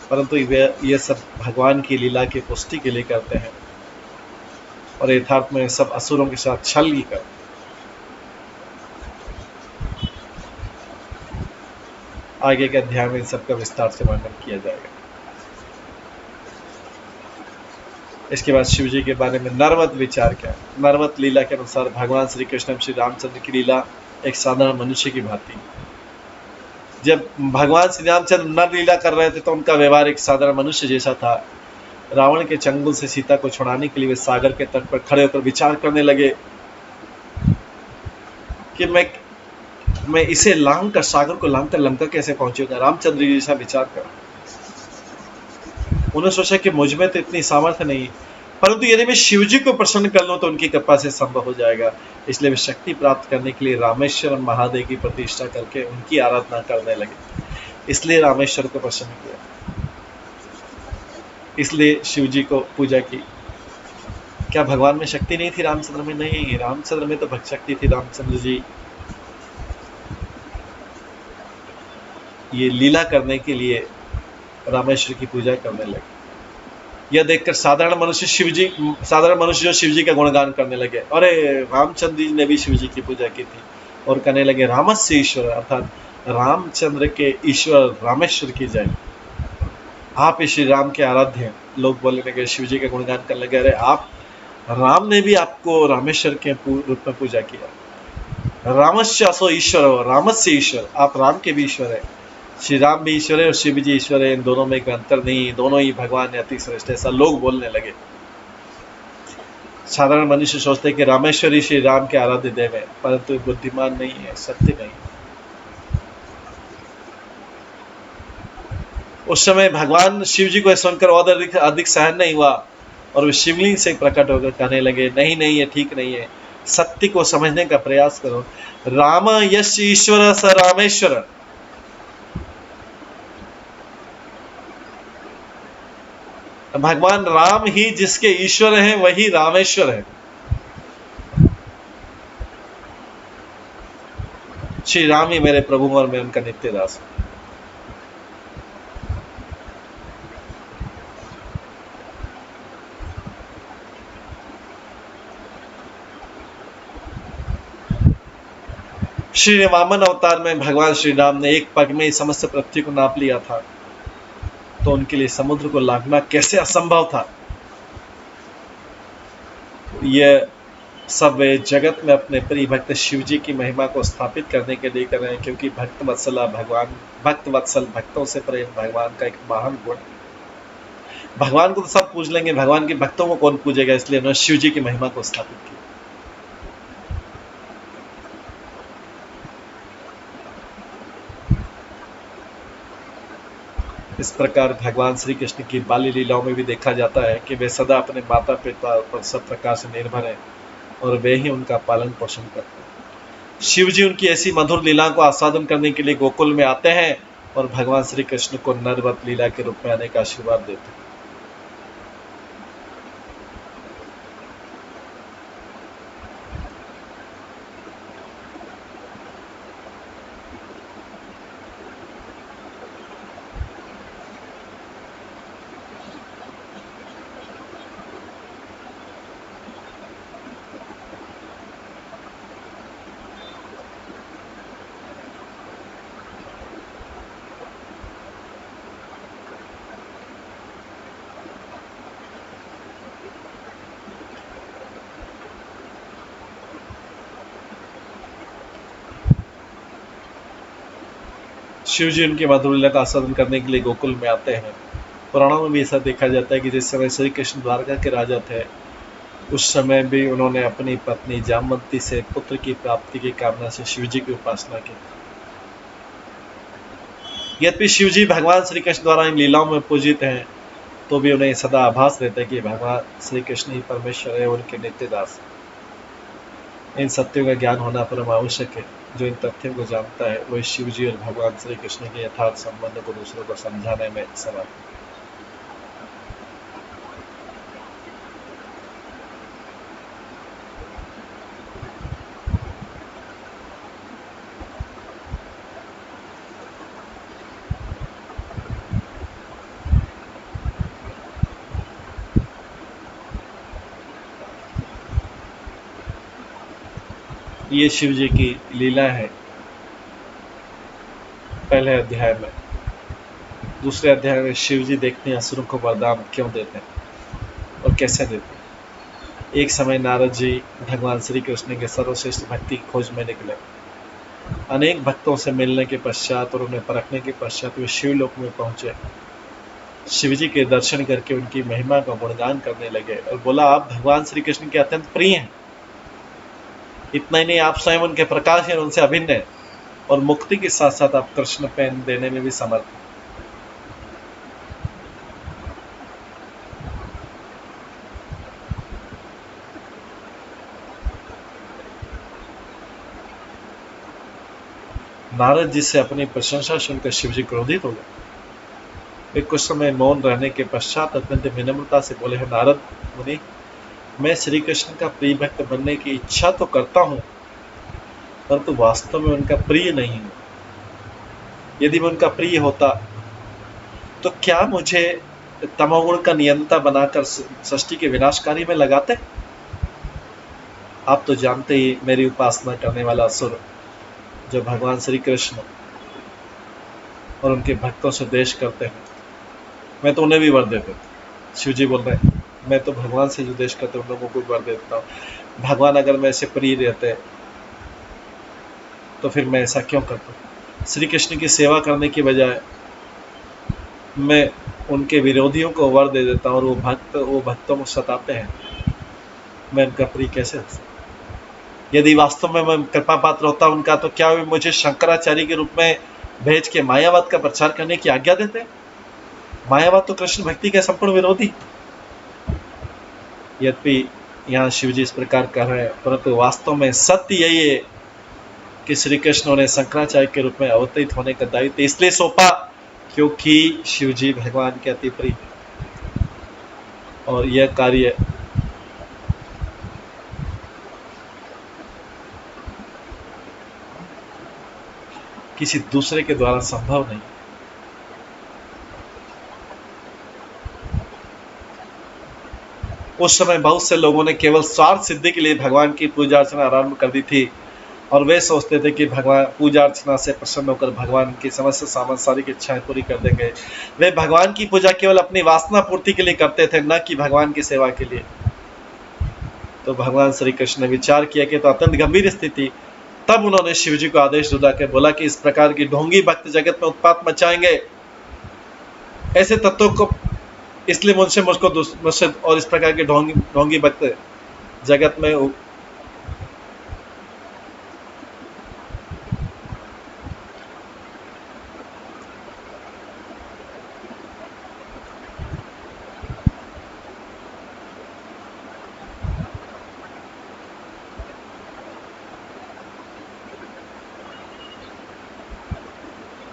परंतु ये सब भगवान की लीला की पुष्टि के लिए करते हैं और यथार्थ में सब असुरों के साथ छल ही करते हैं। आगे के अध्याय में इन सबका विस्तार से वर्णन किया जाएगा। इसके बाद शिव जी के बारे में नरवत विचार किया। नरवत लीला के अनुसार भगवान श्री कृष्ण श्री रामचंद्र की लीला एक साधारण मनुष्य की भांति। जब भगवान श्री रामचंद्र नर लीला कर रहे थे तो उनका व्यवहार एक साधारण मनुष्य जैसा था। रावण के चंगुल से सीता को छुड़ाने के लिए वे सागर के तट पर खड़े होकर विचार करने लगे कि मैं इसे लांग कर, सागर को लांग कर लंका कैसे पहुंचूंगा। रामचंद्र जी जैसा विचार कर उन्होंने सोचा कि मुझ में तो इतनी सामर्थ्य नहीं, परंतु यदि मैं शिव जी को प्रसन्न कर लूं तो उनकी कृपा से संभव हो जाएगा। इसलिए वे शक्ति प्राप्त करने के लिए रामेश्वर महादेव की प्रतिष्ठा करके उनकी आराधना करने लगे। इसलिए रामेश्वर को प्रसन्न किया, इसलिए शिव जी को पूजा की। क्या भगवान में शक्ति नहीं थी, रामचंद्र में? नहीं, रामचंद्र में तो भक्त शक्ति थी। रामचंद्र जी ये लीला करने के लिए रामेश्वर की पूजा करने लगे। यह देखकर साधारण मनुष्य जो शिव जी का गुणगान करने लगे। अरे रामचंद्र जी ने भी शिव जी की पूजा की थी और कहने लगे रामस्य ईश्वर, अर्थात रामचंद्र के ईश्वर रामेश्वर की जय, आप ही श्री राम के आराध्य हैं। लोग बोलने लगे, शिव जी का गुणगान करने लगे, अरे आप, राम ने भी आपको रामेश्वर के रूप में पूजा किया। रामस्य असो ईश्वर हो, रामस्य ईश्वर, आप राम के भी ईश्वर है। श्री राम भी ईश्वर है और शिव जी ईश्वर है, इन दोनों में कोई अंतर नहीं, दोनों ही भगवान है, अति श्रेष्ठ। ऐसा लोग बोलने लगे। साधारण मनुष्य सोचते कि रामेश्वरी श्री राम के आराध्य देव है, परंतु बुद्धिमान नहीं है, सत्य नहीं। उस समय भगवान शिव जी को सुनकर और अधिक सहन नहीं हुआ और वे शिवलिंग से प्रकट होकर कहने लगे, नहीं नहीं, ये ठीक नहीं है, सत्य को समझने का प्रयास करो। राम यश ईश्वर स रामेश्वर, भगवान राम ही जिसके ईश्वर हैं वही रामेश्वर है। श्री राम ही मेरे प्रभु और मैं उनका नित्य दास हूं। श्री वामन अवतार में भगवान श्री राम ने एक पग में समस्त पृथ्वी को नाप लिया था, तो उनके लिए समुद्र को लांघना कैसे असंभव था। यह सब वे जगत में अपने प्रिय भक्त शिव जी की महिमा को स्थापित करने के लिए कर रहे हैं, क्योंकि भक्त वत्सल भक्तों से प्रेम भगवान का एक महान गुण। भगवान को तो सब पूज लेंगे, भगवान के भक्तों को कौन पूजेगा, इसलिए उन्होंने शिव जी की महिमा को स्थापित किया। इस प्रकार भगवान श्री कृष्ण की बाल्य लीलाओं में भी देखा जाता है कि वे सदा अपने माता पिता पर सब प्रकार से निर्भर हैं और वे ही उनका पालन पोषण करते हैं। शिव जी उनकी ऐसी मधुर लीलाओं को आस्वादन करने के लिए गोकुल में आते हैं और भगवान श्री कृष्ण को नरवत लीला के रूप में आने का आशीर्वाद देते हैं। शिव जी उनकी मधुर लीला का आस्वादन करने के लिए गोकुल में आते हैं। पुराणों में भी ऐसा देखा जाता है कि जिस समय श्री कृष्ण द्वारका के राजा थे, उस समय भी उन्होंने अपनी पत्नी जामवंती से पुत्र की प्राप्ति की कामना से शिव जी की उपासना की। यद्यपि शिव जी भगवान श्री कृष्ण द्वारा इन लीलाओं में पूजित हैं, तो भी उन्हें सदा आभास रहता है कि भगवान श्री कृष्ण ही परमेश्वर है और उनके नित्य दास। इन सत्यों का ज्ञान होना परम आवश्यक है। जो इन तथ्यों को जानता है वह शिव जी और भगवान श्री कृष्ण के यथार्थ संबंध को दूसरों को समझाने में समर्थ है। ये शिव जी की लीला है पहले अध्याय में। दूसरे अध्याय में शिव जी देखते हैं असुरों को वरदान क्यों देते हैं। और कैसे देते हैं। एक समय नारद जी भगवान श्री कृष्ण के सर्वश्रेष्ठ भक्ति की खोज में निकले। अनेक भक्तों से मिलने के पश्चात और उन्हें परखने के पश्चात वे शिवलोक में पहुंचे। शिवजी के दर्शन करके उनकी महिमा का गुणगान करने लगे और बोला, आप भगवान श्री कृष्ण के अत्यंत प्रिय हैं। इतना ही नहीं, आप स्वयं उनके प्रकाश हैं, उनसे अभिन्न हैं और मुक्ति के साथ साथ आप कृष्ण प्रेम देने में भी समर्थ हैं। नारद जी से अपनी प्रशंसा सुनकर शिवजी क्रोधित हो गए। वे कुछ समय मौन रहने के पश्चात अत्यंत विनम्रता से बोले, हैं नारद मुनि, मैं श्री कृष्ण का प्रिय भक्त बनने की इच्छा तो करता हूं, परंतु वास्तव में उनका प्रिय नहीं हूं। यदि मैं उनका प्रिय होता तो क्या मुझे तमोगुण का नियंता बनाकर सृष्टि के विनाशकारी में लगाते। आप तो जानते ही मेरी उपासना करने वाला असुर जो भगवान श्री कृष्ण और उनके भक्तों से द्वेष करते हैं, मैं तो उन्हें भी वर देता हूं। शिव जी बोल रहे हैं, मैं तो भगवान से जो द्वेष करते उन लोगों को वर देता हूं। भगवान अगर मैं ऐसे प्रिय रहते तो फिर मैं ऐसा क्यों करता। श्री कृष्ण की सेवा करने की बजाय मैं उनके विरोधियों को वर दे देता हूं और वो भक्तों को सताते हैं। मैं उनका प्रिय कैसे हो सकता। यदि वास्तव में मैं कृपा पात्र होता उनका, तो क्या वे मुझे शंकराचार्य के रूप में भेज के मायावाद का प्रचार करने की आज्ञा देते। मायावाद तो कृष्ण भक्ति का संपूर्ण विरोधी। यद्यपि यहाँ शिवजी इस प्रकार कर रहे हैं, परंतु वास्तव में सत्य यही है कि श्री कृष्ण उन्हें शंकराचार्य के रूप में अवतरित होने का दायित्व इसलिए सौंपा क्योंकि शिवजी भगवान के अति प्रिय और यह कार्य किसी दूसरे के द्वारा संभव नहीं। उस समय बहुत से लोगों ने केवल स्वार्थ सिद्धि के लिए भगवान की पूजा अर्चना आरंभ कर दी थी और वे सोचते थे कि भगवान पूजा अर्चना से प्रसन्न होकर भगवान की समस्त सांसारिक इच्छाएं पूरी कर देंगे। वे भगवान की पूजा केवल अपनी वासना पूर्ति के लिए करते थे, न कि भगवान की सेवा के लिए। तो भगवान श्री कृष्ण ने विचार किया कि तो अत्यंत गंभीर स्थिति। तब उन्होंने शिवजी को आदेश दिला के बोला कि इस प्रकार की ढोंगी भक्त जगत में उत्पात मचाएंगे, ऐसे तत्वों को इसलिए मुझसे और इस प्रकार के ढोंगी भक्त जगत में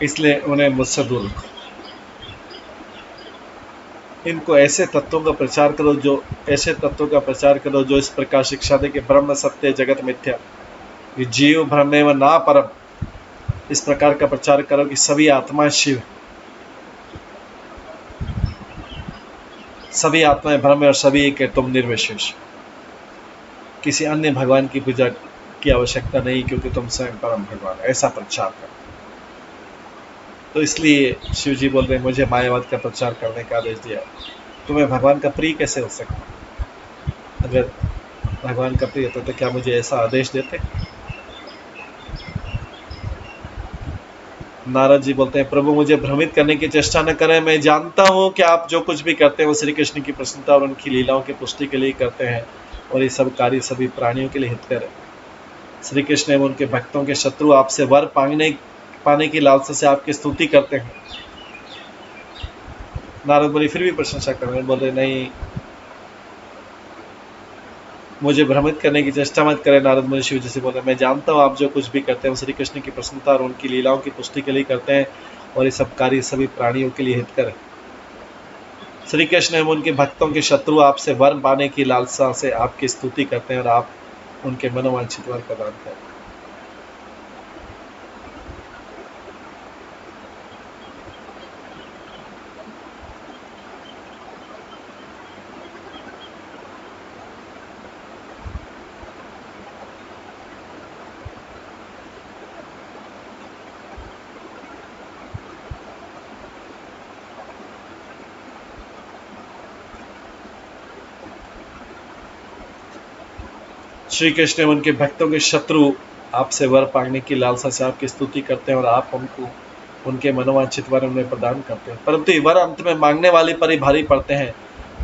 इसलिए उन्हें मुझसे दूर रखो। इनको ऐसे तत्वों का प्रचार करो जो इस प्रकार शिक्षा दे कि ब्रह्म सत्य जगत मिथ्या, जीव ब्रह्म व ना परम। इस प्रकार का प्रचार करो कि सभी आत्माएं शिव, सभी आत्माएं ब्रह्म और सभी एक है, तुम निर्विशेष। किसी अन्य भगवान की पूजा की आवश्यकता नहीं क्योंकि तुम स्वयं परम भगवान। ऐसा प्रचार करो। तो इसलिए शिव जी बोल रहे हैं, मुझे मायावाद का प्रचार करने का आदेश दिया। तुम्हें भगवान का प्रिय कैसे हो सकता। अगर भगवान का प्रिय होता तो क्या मुझे ऐसा आदेश देते। नारद जी बोलते हैं, प्रभु मुझे भ्रमित करने की चेष्टा न करें। मैं जानता हूं कि आप जो कुछ भी करते हैं वो श्री कृष्ण की प्रसन्नता और उनकी लीलाओं की पुष्टि के लिए करते हैं और ये सब कार्य सभी प्राणियों के लिए हितकर है। श्री कृष्ण एवं उनके भक्तों के शत्रु आपसे वर पाने की लालसा से आपकी स्तुति करते हैं। नारद मुनि फिर भी प्रशंसा कर रहे हैं, बोल रहे नहीं, मुझे भ्रमित करने की चेष्टा मत करें। नारद मुनि शिव जी से बोले, मैं जानता हूँ आप जो कुछ भी करते हैं वो श्री कृष्ण की प्रसन्नता और उनकी लीलाओं की पुष्टि के लिए करते हैं और ये सब कार्य सभी प्राणियों के लिए हितकर है। श्री कृष्ण एवं उनके भक्तों के शत्रु आपसे वर पाने की लालसा से आपकी स्तुति करते हैं और आप उनके मनोवांछित वर प्रदान करते हैं। श्री कृष्ण उनके भक्तों के शत्रु आपसे वर पाने की लालसा से आपकी स्तुति करते हैं और आप उनको उनके मनोवांछित वर उन्हें प्रदान करते हैं, परंतु ये वर अंत में मांगने वाले पर ही भारी पड़ते हैं।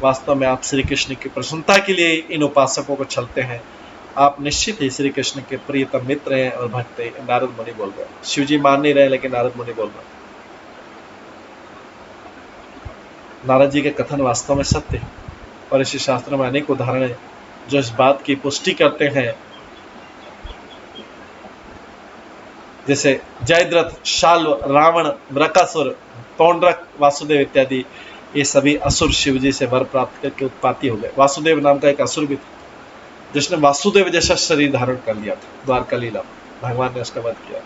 वास्तव में आप श्री कृष्ण की प्रसन्नता के लिए इन उपासकों को छलते हैं। आप निश्चित ही श्री कृष्ण के प्रियतम मित्र हैं और भक्त हैं। नारद मुनि बोल रहे हैं। शिव जी मान नहीं रहे, लेकिन नारद मुनि बोल रहे हैं। नारद जी के कथन वास्तव में सत्य है और इसी शास्त्र में अनेक उदाहरण हैं जो इस बात की पुष्टि करते हैं। जैसे जयद्रथ, शाल्व, रावण, वृकासुर, पौंड्रक, वासुदेव इत्यादि, ये सभी असुर शिव जी से वर प्राप्त करके उत्पत्ति हो गए। वासुदेव नाम का एक असुर भी था जिसने वासुदेव जैसा शरीर धारण कर लिया था। द्वारका लीला भगवान ने उसका वध किया।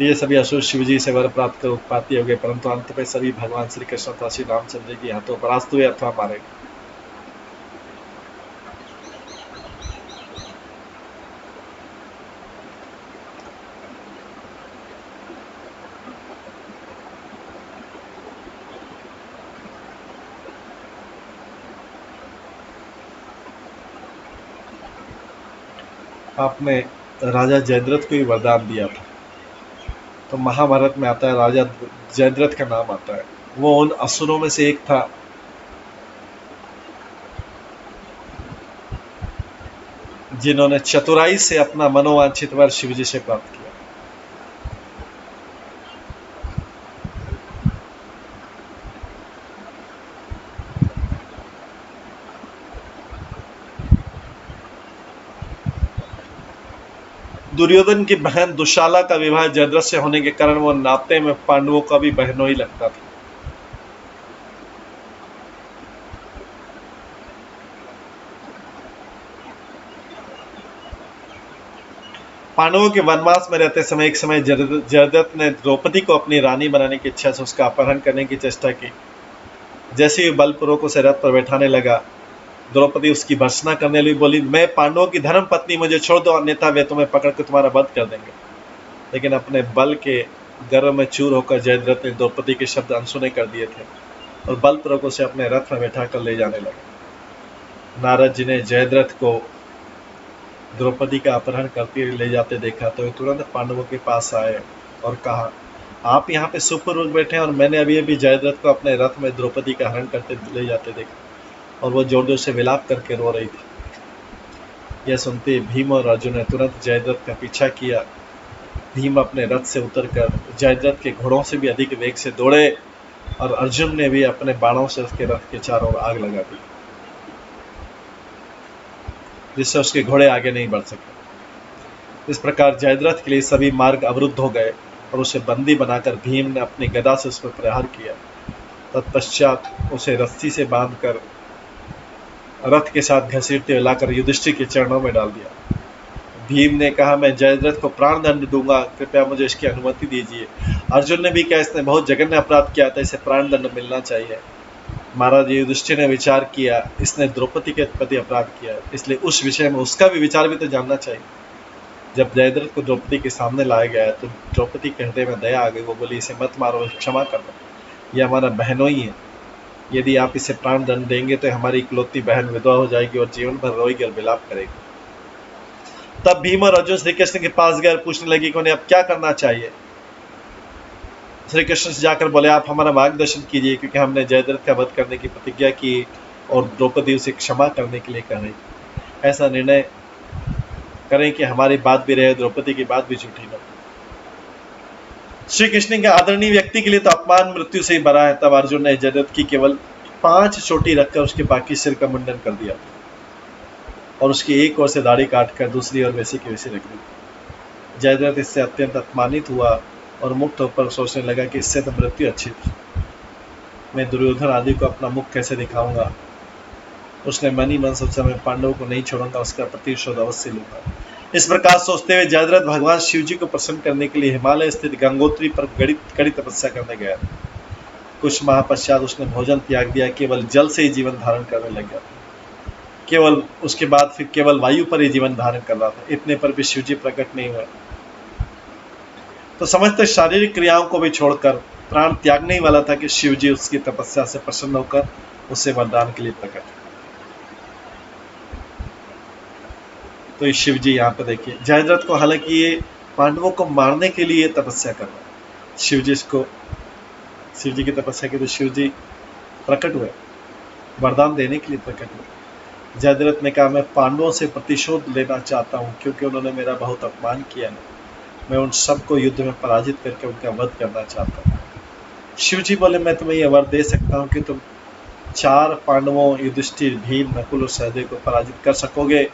ये सभी असुर शिव जी से वर प्राप्त कर उत्पत्ति हो गए, परंतु अंत में सभी भगवान श्री कृष्ण तथा श्री रामचंद्र के हाथों परास्त हुए अथवा मारे। आपने राजा जयद्रथ को ही वरदान दिया था, तो महाभारत में आता है राजा जयद्रथ का नाम आता है। वो उन असुरों में से एक था जिन्होंने चतुराई से अपना मनोवांछित वर शिव जी से प्राप्त किया। दुर्योधन की बहन दुशाला का विवाह जयद्रथ से होने के कारण वो नाते में पांडवों का भी बहनों ही लगता था। पांडवों के वनवास में रहते समय एक समय जयद्रथ ने द्रौपदी को अपनी रानी बनाने की इच्छा से उसका अपहरण करने की चेष्टा की। जैसे ही बलपूर्वक उसे रथ पर बैठाने लगा, द्रौपदी उसकी भर्त्सना करने लगी, बोली, मैं पांडवों की धर्म पत्नी, मुझे छोड़ दो, अन्यथा वे तुम्हें पकड़ कर तुम्हारा वध कर देंगे। लेकिन अपने बल के गर्व में चूर होकर जयद्रथ ने द्रौपदी के शब्द अनसुने कर दिए थे और बलपूर्वक उसे अपने रथ में बैठा कर ले जाने लगे। नारद जी ने जयद्रथ को द्रौपदी का अपहरण करते ले जाते देखा तो वे तुरंत पांडवों के पास आए और कहा, आप यहाँ पे सुखपूर्वक बैठे हैं और मैंने अभी अभी जयद्रथ को अपने रथ में द्रौपदी का हरण करते ले जाते देखा और वो जोर जोर से विलाप करके रो रही थी। यह सुनते भीम और अर्जुन ने तुरंत जयद्रथ का पीछा किया। भीम अपने रथ से उतरकर जयद्रथ के घोड़ों से भी अधिक वेग से दौड़े और अर्जुन ने भी अपने बाणों से उसके रथ के चारों ओर आग लगा दी, जिससे उसके घोड़े आगे नहीं बढ़ सके। इस प्रकार जयद्रथ के लिए सभी मार्ग अवरुद्ध हो गए और उसे बंदी बनाकर भीम ने अपनी गदा से उस पर प्रहार किया। तत्पश्चात उसे रस्सी से बांधकर रथ के साथ घसीटते हुए लाकर युधिष्ठिर के चरणों में डाल दिया। भीम ने कहा, मैं जयद्रथ को प्राण दंड दूंगा, कृपया मुझे इसकी अनुमति दीजिए। अर्जुन ने भी कहा, इसने बहुत जघन्य अपराध किया था, इसे प्राण दंड मिलना चाहिए। महाराज युधिष्ठिर ने विचार किया, इसने द्रौपदी के प्रति अपराध किया, इसलिए उस विषय में उसका भी विचार भी तो जानना चाहिए। जब जयद्रथ को द्रौपदी के सामने लाया गया तो द्रौपदी के हृदय में दया आ गई। वो बोली, इसे मत मारो, क्षमा कर दो, ये हमारा बहनों ही है। यदि आप इसे प्राण दंड देंगे तो हमारी इकलौती बहन विधवा हो जाएगी और जीवन भर रोएगी और विलाप करेगी। तब भीम और अर्जुन श्री कृष्ण के पास गए और पूछने लगे कि उन्हें अब क्या करना चाहिए। श्री कृष्ण से जाकर बोले, आप हमारा मार्गदर्शन कीजिए, क्योंकि हमने जयद्रथ का वध करने की प्रतिज्ञा की और द्रौपदी उसे क्षमा करने के लिए कह रही। ऐसा निर्णय करें कि हमारी बात भी रहे, द्रौपदी की बात भी झूठी न हो। श्री कृष्ण के आदरणीय व्यक्ति के लिए तो अपमान मृत्यु से ही बड़ा है। तब अर्जुन ने जयद्रथ की केवल 5 चोटी रखकर उसके बाकी सिर का मुंडन कर दिया और उसकी एक ओर से दाढ़ी काटकर दूसरी ओर वैसी की वैसी रख दी। जयद्रथ इससे अत्यंत अपमानित हुआ और मुक्त होकर सोचने लगा कि इससे तो मृत्यु अच्छी थी, मैं दुर्योधन आदि को अपना मुख कैसे दिखाऊंगा। उसने मन ही मन सोचा, मैं पांडवों को नहीं छोड़ूंगा, उसका प्रतिशोध अवश्य लूंगा। इस प्रकार सोचते हुए जयद्रथ भगवान शिव जी को प्रसन्न करने के लिए हिमालय स्थित गंगोत्री पर कड़ी तपस्या करने गया। कुछ माह पश्चात उसने भोजन त्याग दिया, केवल जल से ही जीवन धारण करने लग गया। केवल उसके बाद फिर केवल वायु पर ही जीवन धारण कर रहा था। इतने पर भी शिव जी प्रकट नहीं हुए, तो समझते शारीरिक क्रियाओं को भी छोड़कर प्राण त्यागने वाला था कि शिव जी उसकी तपस्या से प्रसन्न होकर उसे वरदान के लिए प्रकट। तो ये शिव जी यहाँ पे देखिए, जयद्रथ को हालांकि ये पांडवों को मारने के लिए तपस्या कर रहा है। शिव जी की तपस्या की तो शिव जी प्रकट हुए, वरदान देने के लिए प्रकट हुए। जयद्रथ ने कहा, मैं पांडवों से प्रतिशोध लेना चाहता हूँ क्योंकि उन्होंने मेरा बहुत अपमान किया है। मैं उन सबको युद्ध में पराजित करके उनका वध करना चाहता हूँ। शिव जी बोले, मैं तुम्हें यह वर दे सकता हूँ कि तुम 4 पांडवों युधिष्ठिर, भीम, नकुल और सहदेव को पराजित कर सकोगे,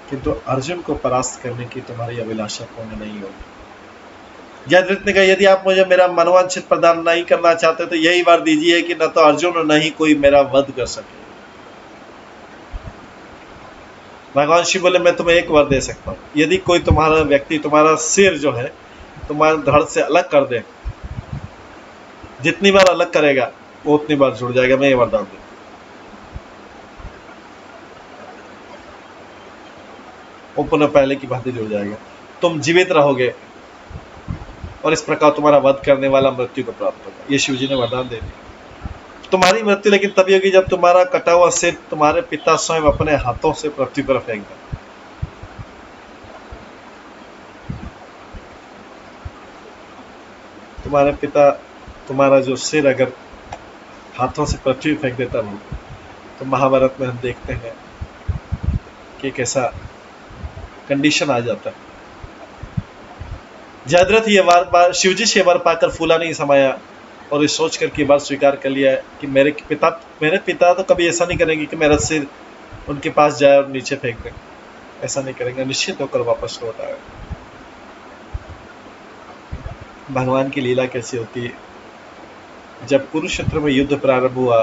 किंतु अर्जुन को परास्त करने की तुम्हारी अभिलाषा पूर्ण नहीं होगी। जयद्रथ ने कहा, यदि आप मुझे मेरा मनोवांछित प्रदान नहीं करना चाहते तो यही वर दीजिए कि न तो अर्जुन और न ही कोई मेरा वध कर सके। भगवान शिव बोले, मैं तुम्हें एक वर दे सकता हूँ, यदि कोई तुम्हारा व्यक्ति तुम्हारा सिर जो है तुम्हारे धड़ से अलग कर दे, जितनी बार अलग करेगा वो उतनी बार जुड़ जाएगा, मैं ये वरदान दूं। वो पुनः पहले की भांति जुड़ जाएगा, तुम जीवित रहोगे और इस प्रकार तुम्हारा वध करने वाला मृत्यु को प्राप्त होगा। ये शिव जी ने वरदान दे दिया। तुम्हारी मृत्यु लेकिन तभी होगी जब तुम्हारा कटा हुआ सिर तुम्हारे पिता स्वयं अपने हाथों से पृथ्वी पर फेंक दें। तुम्हारे पिता तुम्हारा जो सिर अगर हाथों से पृथ्वी फेंक देता हो तो महाभारत में हम देखते हैं कि कैसा कंडीशन आ जाता है। जयद्रथ ये बार शिवजी से वर पाकर फूला नहीं समाया और इस सोच कर के वर स्वीकार कर लिया कि मेरे पिता तो कभी ऐसा नहीं करेंगे कि मेरा सिर उनके पास जाए और नीचे फेंक दें, ऐसा नहीं करेंगे, निश्चित होकर वापस लौट आए। भगवान की लीला कैसी होती है, जब कुरुक्षेत्र में युद्ध प्रारंभ हुआ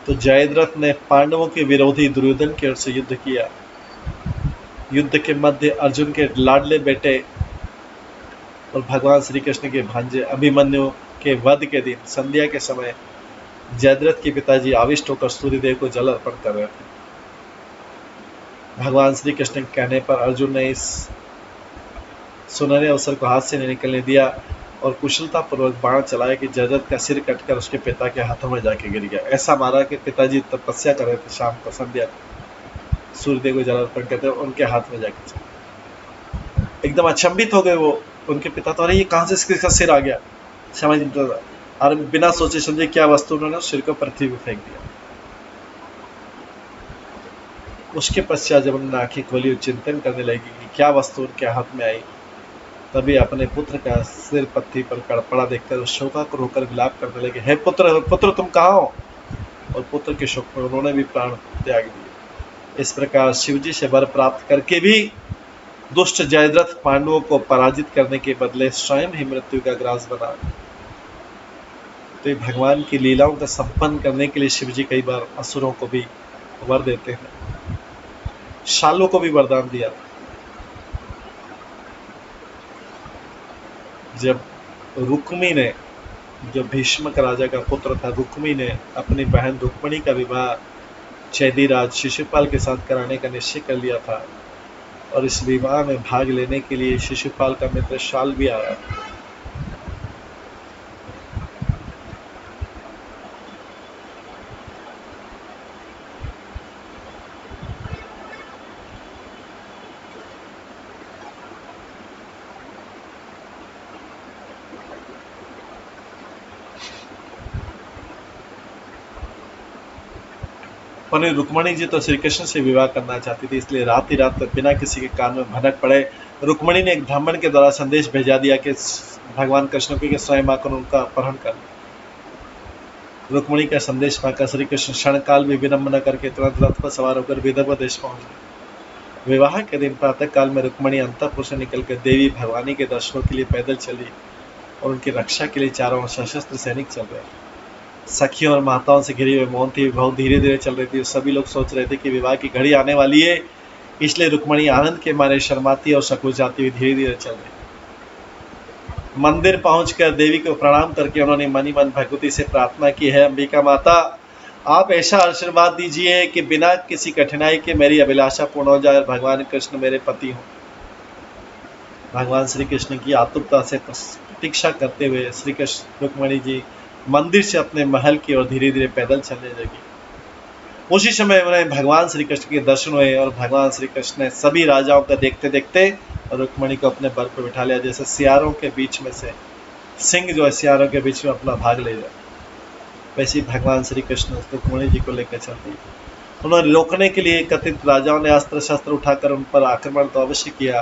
तो जयद्रथ ने पांडवों के विरोधी दुर्योधन की ओर से युद्ध किया। युद्ध के मध्य अर्जुन के लाडले बेटे और भगवान श्री कृष्ण के भांजे अभिमन्यु के वध के दिन संध्या के समय जयद्रथ के पिताजी आविष्ट होकर सूर्यदेव को जल अर्पण कर रहे थे। भगवान श्री कृष्ण के कहने पर अर्जुन ने इस सुनहरे अवसर को हाथ से नहीं निकलने दिया और कुशलता पूर्वक बाण चलाया कि जयद्रथ का सिर कटकर उसके पिता के हाथों में जाके गिर गया। ऐसा मारा कि पिताजी तपस्या कर रहे थे, शाम को संध्या को सूर्यदेव को जल अर्पण करते उनके हाथ में जाके एकदम अचंभित हो गए वो, उनके पिता तो, अरे ये कहां से इसका सिर आ गया, समझ नहीं था। और बिना सोचे समझे क्या वस्तु उन्होंने सिर को पृथ्वी में फेंक दिया। उसके पश्चात जब उन्होंने आंखें खोली और चिंतन करने लगी कि क्या वस्तु उनके हाथ में आई, तभी अपने पुत्र का सिर पृथ्वी पर पड़ा देखकर शोकाकुल होकर विलाप करने लगे, हे पुत्र तुम कहाँ हो। और पुत्र के शोक में उन्होंने भी प्राण त्याग दिए। इस प्रकार शिवजी से वर प्राप्त करके भी दुष्ट जयद्रथ पांडवों को पराजित करने के बदले स्वयं ही मृत्यु का ग्रास बना। तो भगवान की लीलाओं का संपन्न करने के लिए शिवजी कई बार असुरों को भी वर देते हैं। शालों को भी वरदान दिया। जब रुक्मी ने, जो भीष्मक राजा का पुत्र था, रुक्मी ने अपनी बहन रुक्मणी का विवाह चैदीराज शिशुपाल के साथ कराने का निश्चय कर लिया था और इस विवाह में भाग लेने के लिए शिशुपाल का मित्र शाल भी आया। पर रुक्मणी जी तो श्री कृष्ण से विवाह करना चाहती थी, इसलिए रात ही रात बिना किसी के कान में भनक पड़े रुक्मणी ने एक ब्राह्मण के द्वारा संदेश भेजा दिया कि भगवान कृष्ण के स्वयं आकर उनका अपहरण कर। रुक्मणी का संदेश पाकर श्री कृष्ण क्षण काल भी विलंब न करके तुरंत रथ पर सवार होकर विदर्भ देश पहुंच गए। विवाह के दिन प्रातः काल में रुक्मणी अंतःपुर से निकलकर देवी भगवानी के दर्शनों के लिए पैदल चली और उनकी रक्षा के लिए चारों ओर सशस्त्र सैनिक चल रहे। सखियों और माताओं से घिरी हुई मौन थी, बहुत धीरे धीरे चल रही थी। सभी लोग सोच रहे थे कि विवाह की घड़ी आने वाली है, इसलिए रुक्मणी आनंद के मारे शर्माती और सकुचाती हुई धीरे धीरे चल रही। मंदिर पहुंचकर देवी को प्रणाम करके उन्होंने मनी मन भगवती से प्रार्थना की, है अंबिका माता, आप ऐसा आशीर्वाद दीजिए कि बिना किसी कठिनाई के मेरी अभिलाषा पूर्ण हो जाए और भगवान कृष्ण मेरे पति हों। भगवान श्री कृष्ण की आतुरता से प्रतीक्षा करते हुए श्री कृष्ण रुक्मणी जी मंदिर से अपने महल की ओर धीरे धीरे पैदल चलने लगी। उसी समय उन्हें भगवान श्री कृष्ण के दर्शन हुए और भगवान श्री कृष्ण ने सभी राजाओं को देखते देखते और रुक्मणी को अपने बल पर बिठा लिया, जैसे सियारों के बीच में से सिंह जो है सियारों के बीच में अपना भाग ले जाए, वैसे ही भगवान श्री कृष्ण रुक्मणी जी को लेकर चल दिए। उन्होंने रोकने के लिए एकत्रित राजाओं ने अस्त्र शस्त्र उठाकर उन पर आक्रमण तो अवश्य किया,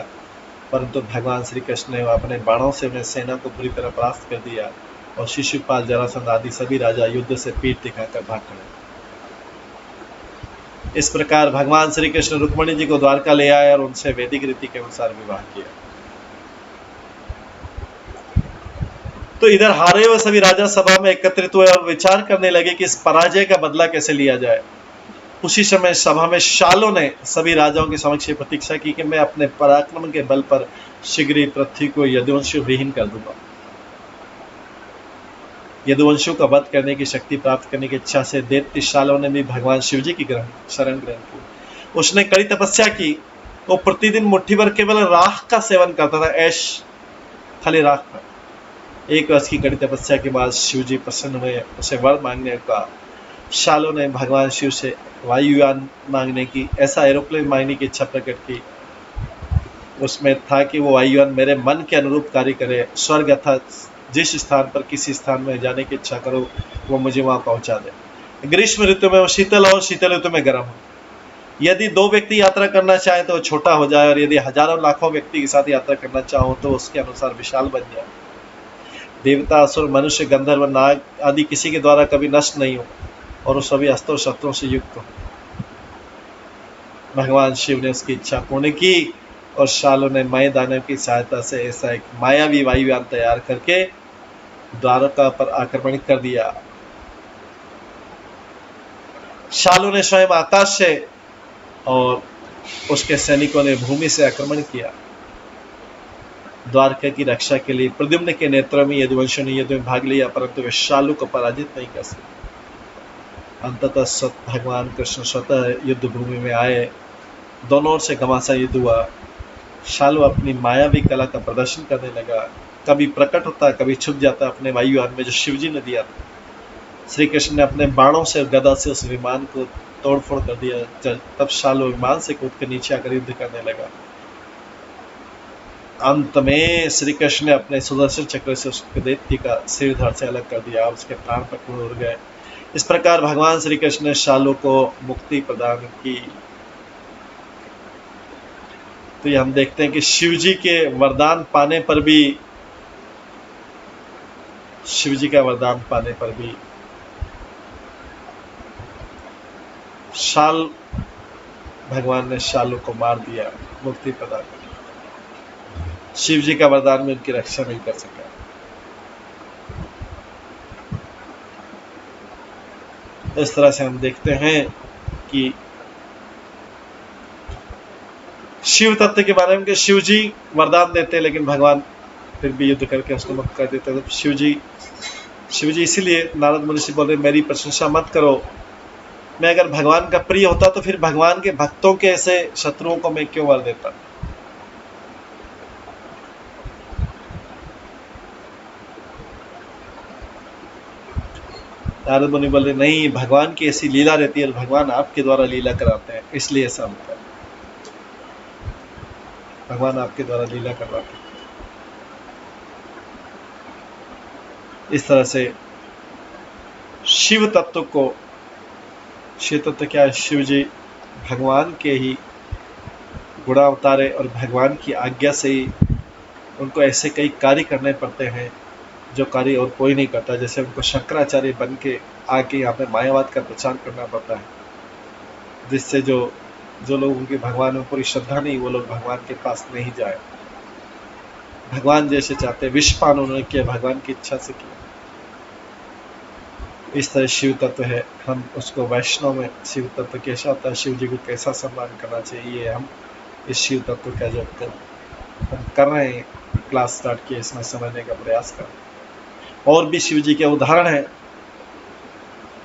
परंतु भगवान श्री कृष्ण ने अपने बाणों से उन्हें सेना को बुरी तरह परास्त कर दिया और शिशुपाल, जरासंध आदि सभी राजा युद्ध से पीठ दिखाकर भाग खड़े। इस प्रकार भगवान श्री कृष्ण रुक्मणी जी को द्वारका ले आए और उनसे वैदिक रीति के अनुसार विवाह किया। तो इधर हारे हुए सभी राजा सभा में एकत्रित हुए और विचार करने लगे कि इस पराजय का बदला कैसे लिया जाए। उसी समय सभा में शालों ने सभी राजाओं के समक्ष प्रतीक्षा की कि मैं अपने पराक्रम के बल पर शीघ्र ही पृथ्वी को यदुवंश विहीन कर दूंगा। यदुवंशों का वध करने की शक्ति प्राप्त करने की इच्छा से दैत्य शालों ने भी भगवान शिव जी की शरण ग्रहण की। उसने कड़ी तपस्या की। वो प्रतिदिन मुट्ठी भर केवल राख का सेवन करता था, ऐश खाली राख का। 1 वर्ष की कड़ी तपस्या के बाद शिव जी प्रसन्न हुए, उसे वर मांगने का। शालों ने भगवान शिव से वायुयान मांगने की, ऐसा एरोप्लेन मांगने की इच्छा प्रकट की। उसमें था कि वो वायुयान मेरे मन के अनुरूप कार्य करे, स्वर्ग अर्थात जिस स्थान पर किसी स्थान में जाने की इच्छा करो वो मुझे वहां पहुंचा दे। ग्रीष्म ऋतु में वो शीतल और शीतल ऋतु में गर्म हो। यदि 2 व्यक्ति यात्रा करना चाहे तो छोटा हो जाए, और यदि हजारों लाखों व्यक्ति के साथ यात्रा करना चाहो तो उसके अनुसार विशाल बन जाए। देवता, असुर, मनुष्य, गंधर्व, नाग आदि किसी के द्वारा कभी नष्ट नहीं हो, और वो सभी अस्त्रों शस्त्रों से युक्त हो। भगवान शिव ने उसकी इच्छा पूर्ण की और शालों ने मय दानव की सहायता से ऐसा एक मायावी वायुयान तैयार करके द्वारका पर आक्रमण कर दिया। शालों ने स्वयं आकाश से और उसके सैनिकों ने भूमि से आक्रमण किया। द्वारका की रक्षा के लिए प्रद्युम्न के नेतृत्व में यदुवंशियों ने युद्ध में भाग लिया, परंतु वे शालू को पराजित नहीं कर सके। अंततः भगवान कृष्ण स्वतः युद्ध भूमि में आए। दोनों ओर से घमासान युद्ध हुआ। शालू अपनी मायावी कला का प्रदर्शन करने लगा, कभी प्रकट होता, कभी छुप जाता अपने वायुयान में जो शिवजी ने दिया था। श्री कृष्ण ने अपने बाणों से और गदा से उस विमान को तोड़फोड़ कर दिया। तब शालू विमान से कूद कर नीचे आकर युद्ध करने लगा। अंत में श्री कृष्ण ने अपने सुदर्शन चक्र से उसके दैत्य का सिर धड़ से अलग कर दिया और उसके प्राण पकड़ उड़ गए। इस प्रकार भगवान श्री कृष्ण ने शालू को मुक्ति प्रदान की। तो ये हम देखते हैं कि शिव जी के वरदान पाने पर भी, शिव जी का वरदान पाने पर भी शाल भगवान ने शालू को मार दिया, मुक्ति प्रदान की। शिव जी का वरदान में उनकी रक्षा नहीं कर सका। इस तरह से हम देखते हैं कि शिव तत्व के बारे में कि शिव जी वरदान देते लेकिन भगवान फिर भी युद्ध करके उसको मुक्त कर देते। तो शिव जी इसीलिए नारद मुनि से बोल रहे मेरी प्रशंसा मत करो। मैं अगर भगवान का प्रिय होता तो फिर भगवान के भक्तों के ऐसे शत्रुओं को मैं क्यों वर देता। नारद मुनि बोले नहीं, भगवान की ऐसी लीला रहती है, भगवान आपके द्वारा लीला कराते हैं, इसलिए ऐसा होता है। भगवान आपके द्वारा लीला करवाते हैं। इस तरह से शिव तत्व को, शिव तत्व क्या है? शिव जी भगवान के ही गुणावतारे और भगवान की आज्ञा से ही उनको ऐसे कई कार्य करने पड़ते हैं जो कार्य और कोई नहीं करता। जैसे उनको शंकराचार्य बन के आके यहाँ पे मायावाद का प्रचार करना पड़ता है, जिससे जो लोग उनके भगवान में पूरी श्रद्धा नहीं, वो लोग भगवान के पास नहीं जाए। भगवान जैसे चाहते, विश्वपान उन्होंने किया, भगवान की इच्छा से किया। इस तरह शिव तत्व है। हम उसको वैष्णव में शिव तत्व कैसा होता है, शिव जी को कैसा सम्मान करना चाहिए, हम इस शिव तत्व का जो हम कर रहे हैं, क्लास स्टार्ट किए, इसमें समझने का प्रयास कर। और भी शिव जी के उदाहरण हैं,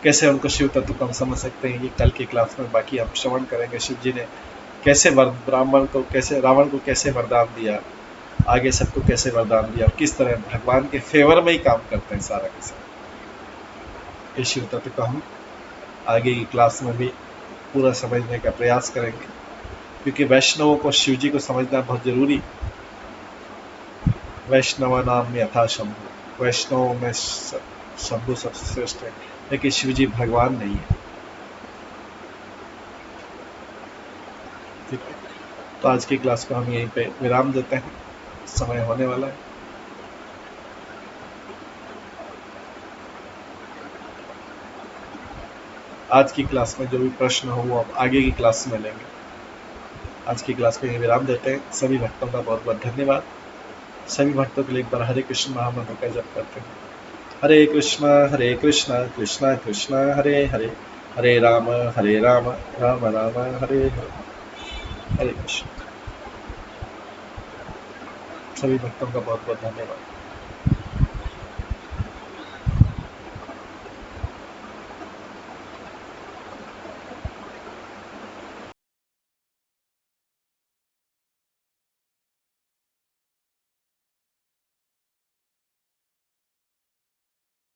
कैसे उनको शिव तत्व को हम समझ सकते हैं, ये कल की क्लास में बाकी हम श्रवण करेंगे। शिव जी ने कैसे ब्राह्मण को, कैसे रावण को कैसे वरदान दिया, आगे सबको कैसे वरदान दिया, और किस तरह भगवान के फेवर में ही काम करते हैं सारा के सारा। इस शिव तत्व को हम आगे की क्लास में भी पूरा समझने का प्रयास करेंगे, क्योंकि वैष्णवों को शिव जी को समझना बहुत जरूरी। वैष्णव नाम यथा शंभु, वैष्णव में शंभु सबसे श्रेष्ठ है, लेकिन शिव जी भगवान नहीं है। ठीक है, तो आज की क्लास को हम यहीं पे विराम देते हैं, समय होने वाला है। आज की क्लास में जो भी प्रश्न हो वो आप आगे की क्लास में लेंगे। आज की क्लास को यहीं विराम देते हैं। सभी भक्तों का बहुत बहुत धन्यवाद। सभी भक्तों के लिए एक बार हरे कृष्ण महामंत्र का जप करते हैं। हरे कृष्णा कृष्णा कृष्णा हरे हरे, हरे राम राम राम हरे हरे। हरे कृष्ण। सभी भक्तों का बहुत बहुत धन्यवाद।